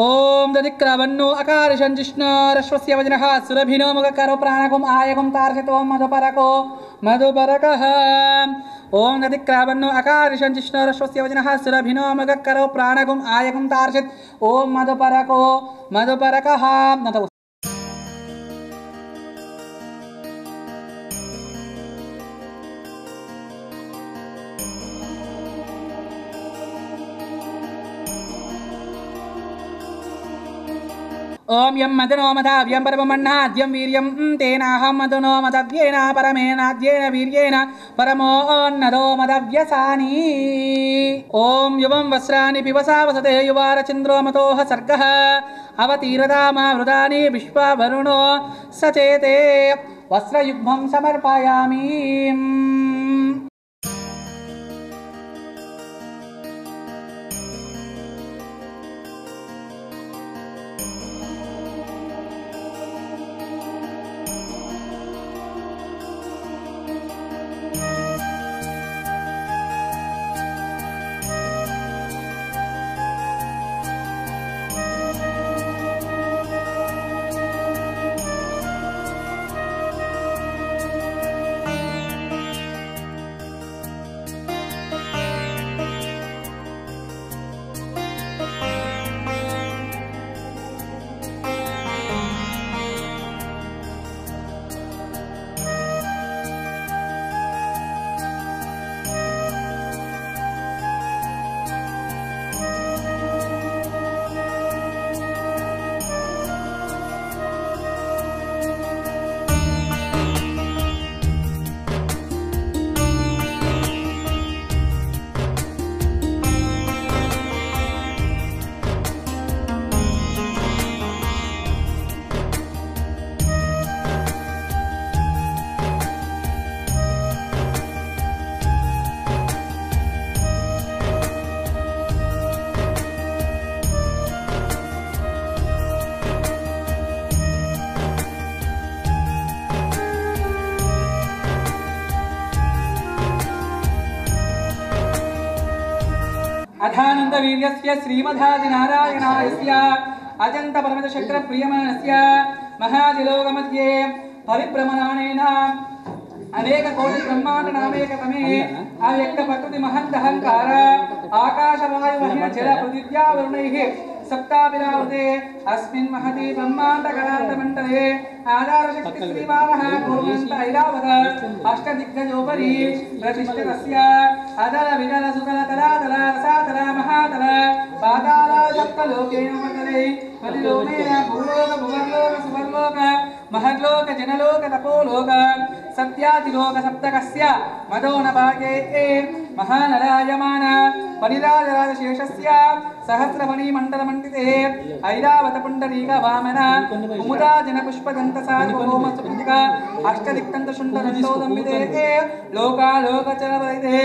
ఓం దదిక్రవన్నో అకారిషం జిష్ణురశ్వస్య వజ్రః సురభినో ముఖకరో ప్రాణకం ఆయకం తార్షతో మధుపరకో మధుపరకః. ఓం దదిక్రవన్నో అకారిషం జిష్ణురశ్వస్య వజ్రః సురభినో ముఖకరో ప్రాణకం ఆయకం తార్షత్ ఓం మధుపరకో మధుపరకః. ఓం యం మదనో మదావ్యం పరమమన్నాద్యం వీర్యం తేనాహం మదనో మదవ్యేన పరమేనాద్యేన వీర్యేణ పరమోన్నదో మదవ్యసాని. ఓం యువం వస్త్రాని పిబసా వసతే యువారచంద్రో మతోహ సర్గః అవతీరదామా వృదాని విశ్వవరుణో సచేతే వస్త్రయుగ్మం సమర్పయామి. अथानंद वीर्यस्य श्रीमदादि नारायणायस्य अजंत परमत शक्र प्रियमानस्य महादिलोकमध्ये परिभ्रमणानेन अनेक कोटि ब्रह्मांड नामेकतमे अव्यक्त प्रकृति महंत अहंकार आकाश वायु महीन जल पृथिव्या वरुणैः सप्ताविरावते अस्मिन् महति ब्रह्मांड गणांड मंडले आधार शक्ति श्रीमानः कुर्वन्त ऐरावत अष्टदिग्गजोपरि प्रतिष्ठितस्य अदल विदल सुतल तलातल रसातल महातल पाताल सप्तलोकेन मंडले पतिलोकेन भूलोक भुवर्लोक सुवर्लोक महद्लोक जनलोक तपोलोक सत्यादिलोक सप्तकस्य मदोन भागे महानलायमान परिराजराज शेषस्य सहस्रमणि मंडल मंडिते ऐरावत पुंडरीक वामन कुमुदा जन पुष्पदंत सार्वभौम सुपुतिक अष्टदिक्तंत शुंडरंतोदंबिते लोका लोकचरवरिते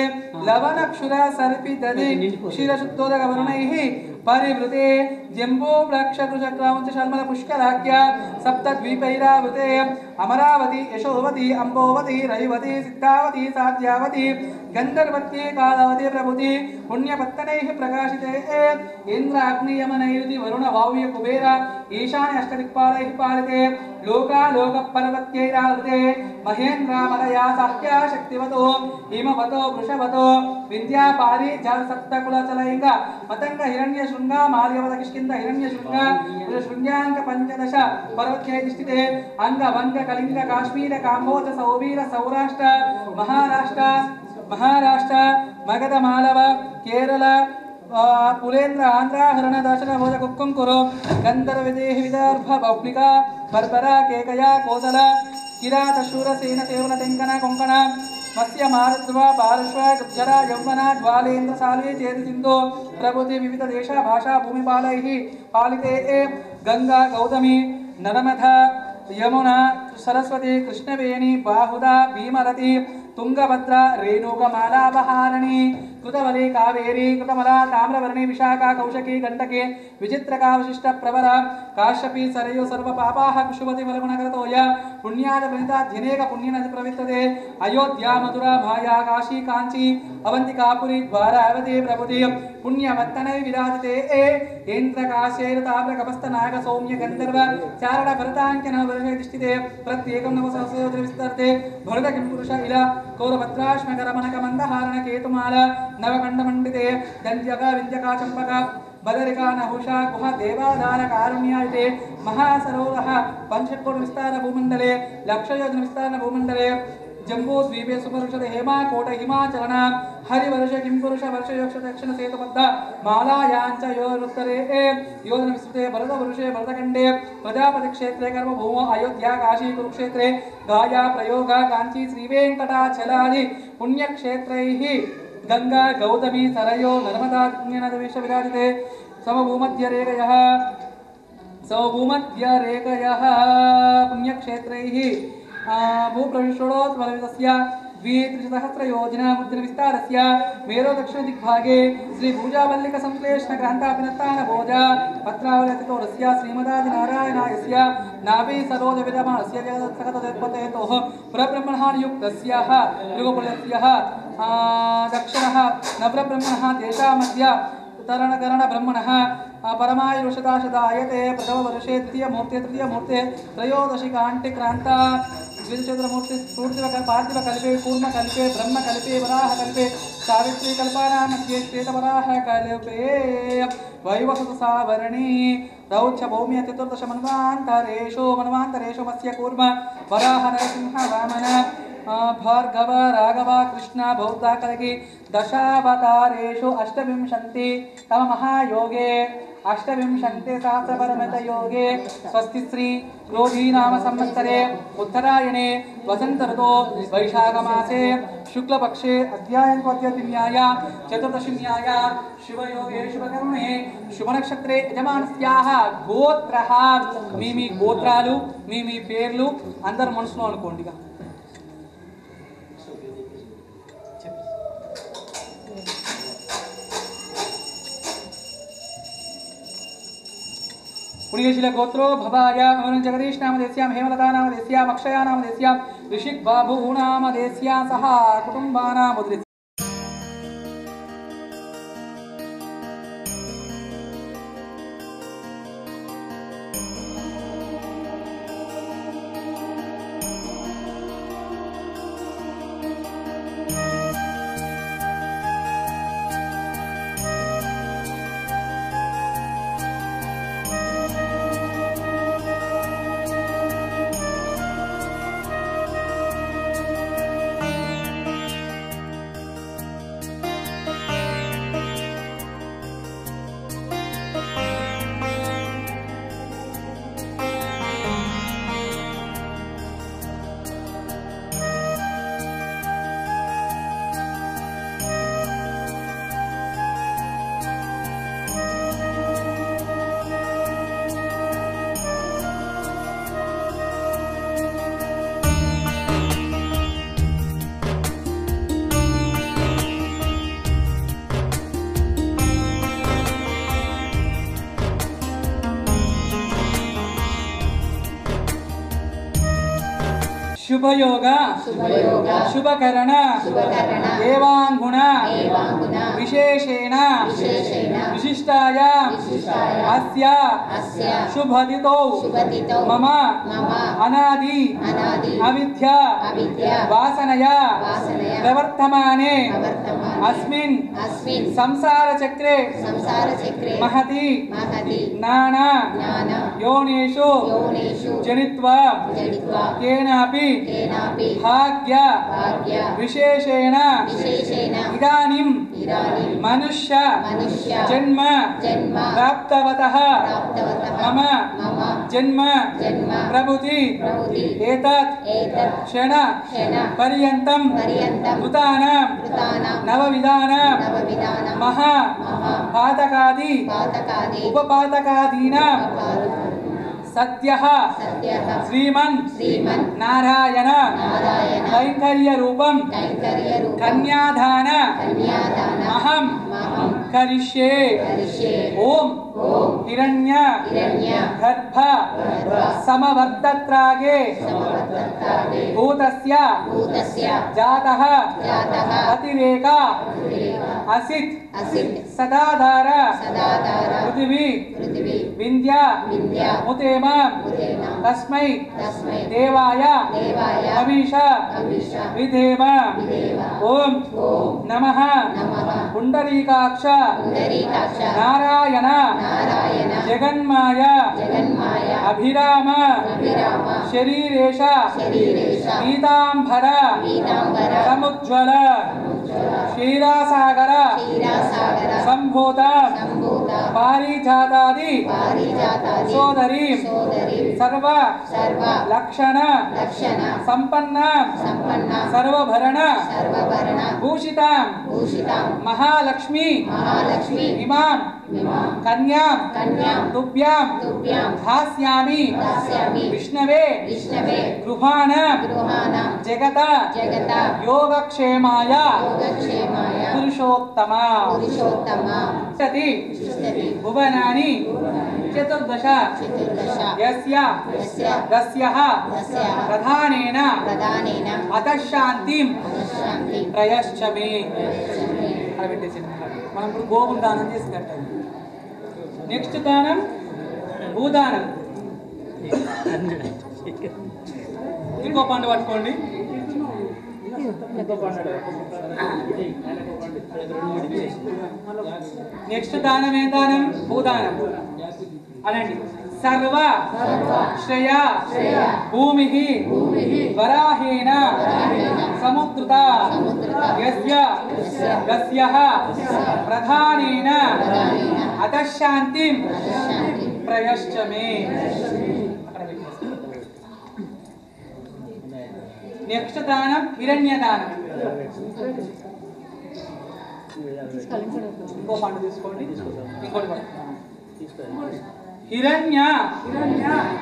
लवनक्षुर सर्पि दधि क्षीरशुद्धोदक वरुणैः परिवृते जम्बो वृक्षकृशक्रावंच शर्मल पुष्कराख्य सप्तद्वीपैरावृते अमरावती यशोवती अंबोवती रैवती सिद्धावती साध्यावती गंधर्वती कालावती प्रभुति पुण्यपत्तनैः प्रकाशिते इंद्र अग्नि यमनैरुति वरुण वायु कुबेर ईशान्य अष्टदिक्पालैः पालिते लोका लोक पर्वत्यैरावृते महेन्द्रामलया साह्या शक्तिवतो हिमवतो वृषभतो विद्यापारी जल सप्तकुलचलैंग मतंग हिरण्य शृंग मार्यवत किष्किंद हिरण्य शृंग शृंगांक पंचदश पर्वत्यैस्थिते अंग वंग कलिंग काश्मीर काम्बोज सौवीर सौराष्ट्र महाराष्ट्र मगध मालव केरल पुलेन्द्र आंध्र हरण दर्शन भोज कुक्कुंकुरु गंधर्व विदेह विदर्भ बौप्लिका बर्बरा केकया कोसल किरात शूरसेन सेवन तेंकन कोंकण मत्स्य मारुद्व पार्श्व गुज्जरा यौवना ज्वालेन्द्र साले चेत सिंधु प्रभुति विविध देश भाषा भूमिपालैः पालिते गंगा गौतमी नर्मदा यमुना सरस्वती कृष्णवेणी बाहुदा भीमरती तुंगभद्रा रेणुकमाला बहारणी कृतवली कावेरी कृतमला ताम्रवर्णी विशाखा कौशकी गंडकी विचित्रका वशिष्ठ प्रवर काश्यपी सरयो सर्व पापाः कुशुमति फलगुणकृतोय पुण्याद प्रणिताध्यनेक पुण्यनदि प्रवितते अयोध्या मथुरा माया काशी कांची अवंतिकापुरी द्वारावती प्रभुति पुण्यवत्तनै विराजते इंद्रकाशैरताम्र कपस्त नाग सौम्य गंधर्व चारण भरतांक्यन वर्षे तिष्ठिते प्रत्येकं नवसहस्रयोजन विस्तरते भरत किं पुरुष इला कौरभद्राश्मक रमणक मंदहारण केतुमाला नवकंडमंडिते दंत्यक विंध्यका चंपक बदरिका नहुषा गुह देवाधार कारुण्यायते महासरोवरः पंचकोट विस्तार भूमंडले लक्षयोजन विस्तार भूमंडले जम्बू द्वीपे सुपरुषद हेमा कोट हिमाचलन हरिवर्ष किंपुरुष वर्ष योक्ष दक्षिण सेतुबद्ध मालायांच योरुत्तरे योजन विस्तृते भरत वरुषे भरतखंडे प्रजापति क्षेत्रे कर्म भूमो अयोध्या काशी कुरुक्षेत्रे गाया प्रयोग कांची श्रीवेंकटाचलादि पुण्यक्षेत्रैः गंगा गौतमी सरयो नर्मदा पुण्यनदीश विराजते समभूमध्यरेखयः पुण्यक्षेत्रैः भूप्रविष्टोत्तमस्य द्वित्रिशतसहस्रयोजना मुद्रविस्तारस्य मेरो दक्षिणदिग्भागे श्रीभूजावल्लिक संश्लेषण ग्रन्थापिनत्तान भोजा पत्रावलतितोरस्य श्रीमदादिनारायणायस्य नाभि सरोजविदमानस्य जगत्सगतोत्पत्तेतोः प्रब्रह्मणः नियुक्तस्यः युगपुलस्यः दक्षिणः नवब्रह्मणः तेषां मध्य तरणकरण ब्रह्मणः परमायुषदाशदायते प्रथम वर्षे द्वितीयमूर्ते तृतीयमूर्ते त्रयोदशी कांटिक्रांता द्विचन्द्रमूर्ति पार्थिवकल्पे कूर्मकल्पे ब्रह्मकल्पे वराहकल्पे सावित्रीकल्पानां मध्ये श्वेतवराहकल्पे वैवस्वतसावर्णी रौच्य भौम्य चतुर्दश मन्वान्तरेषु मस्य कूर्म वराह नरसिंह वामन भार्गव राघव कृष्ण बौद्ध कलगी दशावतारेषु अष्टविंशति तम महायोगे अष्टविंशति सहस्रपरमित योगे स्वस्ति श्री क्रोधी नाम संवत्सरे उत्तरायणे वसंत ऋतो वैशाख मासे शुक्ल पक्षे अध्यायन्त्याय चतुर्दशिन्याय शिवयोगे शुभकर्मे शुभ नक्षत्रे यजमानस्याः गोत्रः మీ గోత్రాలు మీ పేర్లు అందరు మనసులో అనుకోండి. पुण्यशील गोत्रो भवाय जगदीश नामदेस्यां हेमलता नामदेस्यां अक्षया नामदेस्यां ऋषिक बाबू नामदेस्यां सह कुटुंबानां शुभयोग शुभकरण एवांगुण विशेषेण विशिष्टायां अस्य शुभतिथौ मम अनादि अविद्या वासनया प्रवर्तमाने अस्मिन् संसारचक्रे महति नाना योनिषु जनित्वा केनापि भाग्य विशेषेण इदानीं मनुष्य जन्म प्राप्तवतः मम जन्म प्रभृति एतत् क्षण पर्यन्तं कृतानां नवविधानां महापातकादि उपपातकादीनां सत्यः श्रीमन् नारायण कैंकर्य रूपं कन्यादान अहं करिष्ये ओम हिरण्य गर्भ समवर्तत्रागे भूतस्य जातः अतिरेक असित सदाधार पृथिवी विंध्या मुतेम तस्मै देवाय अभिष विधेम ओम नमः पुंडरीकाक्ष नारायण जगन्माय अभिराम शरीरेश पीतांबर समुज्ज्वल क्षीरासागर संभूत पारिजातादि सोदरी सर्व लक्षण संपन्न सर्वभरण भूषिता महालक्ष्मी इमां कन्यां तुभ्यां धास्यामि विष्णवे गृहाणां जगत योगक्षेमाय पुरुषोत्तमा भुवनानि चतुर्दश यस्य दस्यः प्रधानेन अतः शान्तिं प्रयश्च मे మనం ఇప్పుడు గోవుల దానం చేసి కట్టాలి. నెక్స్ట్ దానం భూదానం. ఇంకో పండు పట్టుకోండి. నెక్స్ట్ దానం ఏ దానం? భూదానం అనండి. सर्व श्रेय भूमि वराहेण समुद्रता यस्य गस्यः प्रधानेन अतः शान्तिं प्रयश्च मे. नेक्स्ट दानं हिरण्यदानं. ఇంకో పండు తీసుకోండి. ఇంకోటి हिरण्य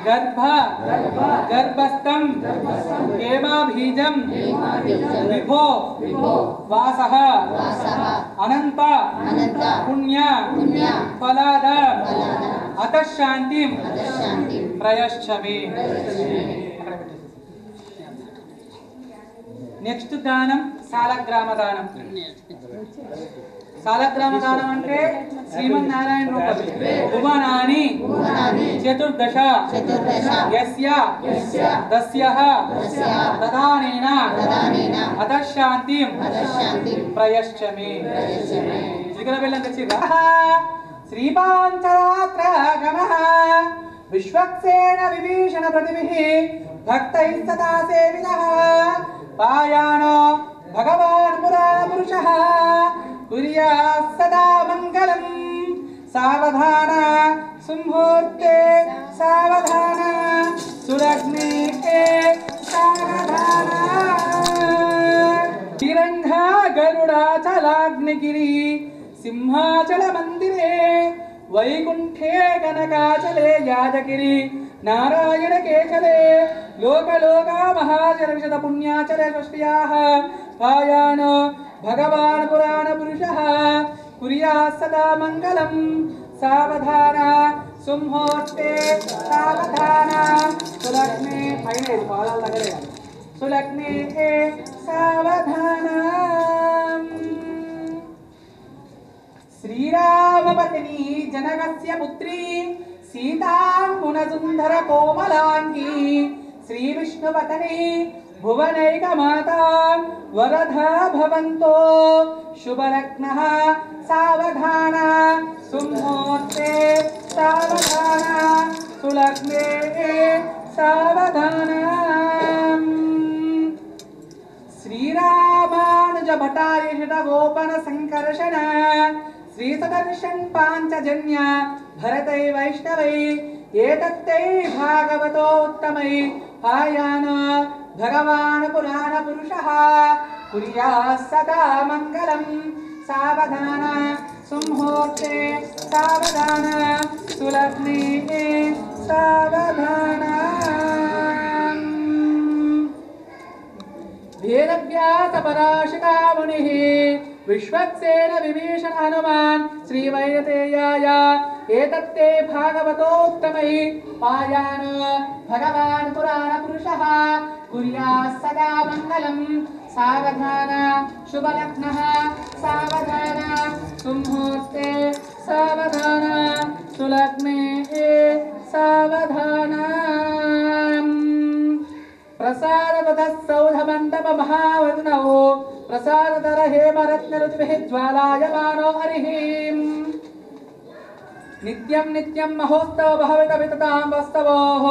गर्भ गर्भस्थं हेमाभीजं विभो वासः अनंत पुण्य फलाद अतः शान्तिं प्रयश्च मे. నెక్స్ట్ దానం సాలగ్రామ దానం. సాలగ్రామ దానం అంటే శ్రీమన్నారాయణ రూపం. భువనాని చతుర్దశ యస్య దస్యః ప్రధానేన అతః శాంతిం ప్రయశ్చ మే. శ్రీకర బెల్లం తెచ్చిరా. శ్రీపాంచరాత్రగమః విశ్వక్సేన విభీషణ ప్రతిభిః భక్తైః సదా సేవితః పాయాణో భగవాన్ పురాణపురుషः కుర్యాత్ సదా మంగళం. సావధాన సుముహూర్తే సావధాన సులగ్నే సావధాన. తిరంగ గరుడాచలాగ్నిగిరి సింహాచల మందిరే వైకుంఠే కనకాచలే యాదగిరి नारायण केशले लोकलोका महाजनविशद पुण्याचले षष्ट्याः पायान भगवान् पुराण पुरुषः कुर्यात् सदा मंगलम. सावधान सुमुहूर्ते सावधान सुलग्ने. पైన పాదాల దగ్గరే सुलग्ने सावधानम् श्रीरामपत्नी जनकस्य पुत्री सीतामुनसुन्दर कोमलांगी श्रीविष्णुपत्नी भुवनैकमाता वरदा भवन्तो शुभलग्नः सावधान सुमुहूर्ते सावधान सुलग्ने सावधान श्रीरामानुज भट्टारिषट गोपन संकर्षण श्रीसदर्शन पांचजन्य भरतै वैष्णवै एतत्तै भागवतोत्तमै आयान भगवान पुराण पुरुषः कुर्यात् सदा मंगलम् सावधान सुमुहूर्ते सावधान सुलग्ने सावधान वेदव्यास पराशका मुनिः विश्वक्सेन विभीषण हनुमान् श्रीवैनतेयाय एतत्ते भागवतोत्तमै पायान भगवान् पुराण पुरुषः कुर्यात् सदा मंगलम् सावधान शुभलग्नः सावधान सुमुहूर्ते सावधान सुलग्ने सावधान प्रसादपथः सौधमण्डप महावदनौ प्रसादतर हेमरत्नरुचिभिः ज्वालायमानो हरिः नित्यं नित्यं महोत्सव भवत विततां वस्तवोः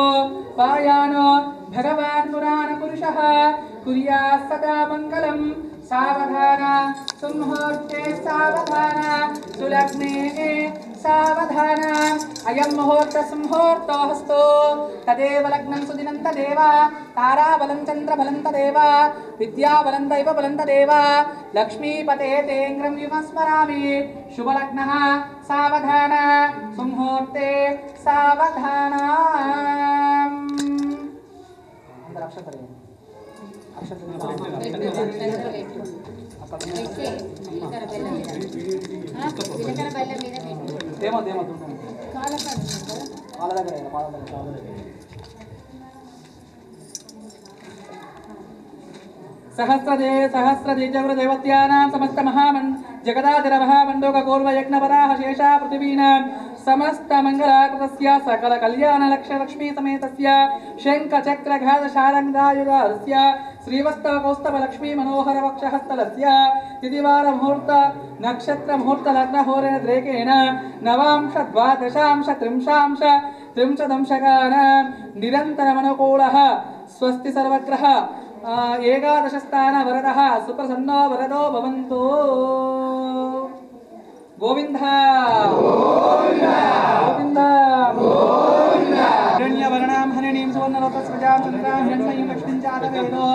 पायानो भगवान् पुराण पुरुषः कुर्यात् सदा मंगलम् सावधान सुमुहूर्ते सावधान सुलग्ने सावधान अयं मुहूर्त सुमुहूर्तोऽस्तु तदेव लग्नं सुदिनं तदेव ताराबलं चन्द्रबलं तदेव विद्याबलं दैवबलं तदेव लक्ष्मीपते तेऽङ्ग्रं विमस्मरामि शुभलग्नः सावधान सुमुहूर्ते सावधान सहस्रदे सहस्रदेवत्यानां समस्त महामन् जगदाधिर महामण्डोक कौर्व यज्ञपराः शेषा पृथिवीनां समस्त मंगलाकृतस्य सकल कल्याण लक्ष्मी समेतस्य शंख चक्र घात शारंगायुधारस्य श्रीवस्तव कौस्तभ लक्ष्मी मनोहर वक्षहस्तलस्य तिथिवार मुहूर्त नक्षत्र मुहूर्त लग्न होरेण द्रेकेण नवांश द्वादशांश त्रिंशांश त्रिंशदंशकानां निरन्तरमनुकूलः स्वस्ति सर्वग्रह एकादश स्थान वरदः सुप्रसन्नो वरदो भवन्तु गोविंद गोविंद हिरण्यवर्णां हरिणीं सुवर्णलोकस्रजां चन्द्रां हिरण्मयीं लक्ष्मीं जातवेदो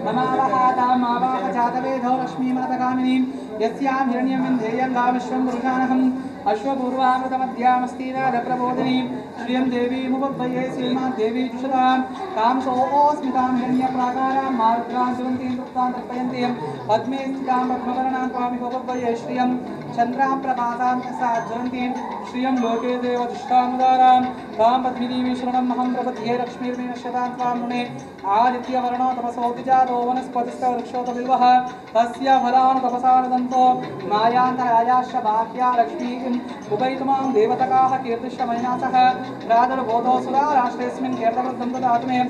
नमावहातां मावाह जातवेदो लक्ष्मीमनतकामिनीं यस्यां हिरण्यं विन्ध्येयं गाविश्वं पुरुषानहम् अश्वपूर्वामृतमध्यामस्तीनादप्रबोधिनीं श्रियं देवीमुपद्वये श्रीमाद्देवी जुषतां तां सोऽस्मितां हिरण्यप्राकारां मारुद्रां सुरन्तीं तृप्तां तर्पयन्तीं पद्मे स्थितां पद्मवर्णां त्वामिहोपद्वये श्रियं चन्द्रां प्रभासां ज्वलन्तीं श्रियं लोके देवदुष्टामुदारां तां पद्मिनीं शरणम् अहं प्रपद्ये लक्ष्मीर्मे नश्यतां त्वां मुने आदित्यवर्णो तपसोऽभिजातो वनस्पतिस्तवृक्षोतबिल्वः तस्य फलान् तपसा दन्तो मायान्तरायाश्च बाह्या लक्ष्मीम् उपैतुमां देवतकाः कीर्तिश्चमयनाथः प्रादुर्बोधोऽसुरा राष्ट्रेऽस्मिन् कीर्तवृद्धं ददातु मे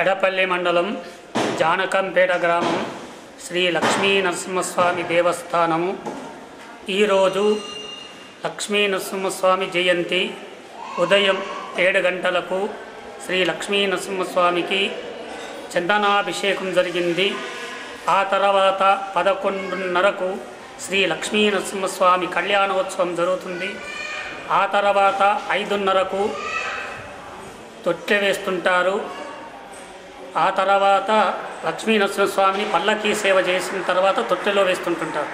ఎడపల్లి మండలం జానకంపేట గ్రామం శ్రీ లక్ష్మీ నరసింహస్వామి దేవస్థానము. ఈరోజు లక్ష్మీ నరసింహస్వామి జయంతి. ఉదయం 7 గంటలకు శ్రీ లక్ష్మీ నరసింహస్వామికి చందనాభిషేకం జరిగింది. ఆ తర్వాత 11:30కు శ్రీ లక్ష్మీ నరసింహస్వామి కళ్యాణోత్సవం జరుగుతుంది. ఆ తర్వాత 5:30కు తొట్టె వేస్తుంటారు. ఆ తర్వాత లక్ష్మీ నరసింహస్వామిని పల్లకీ సేవ చేసిన తర్వాత తొట్టెలో వేస్తుంటుంటారు.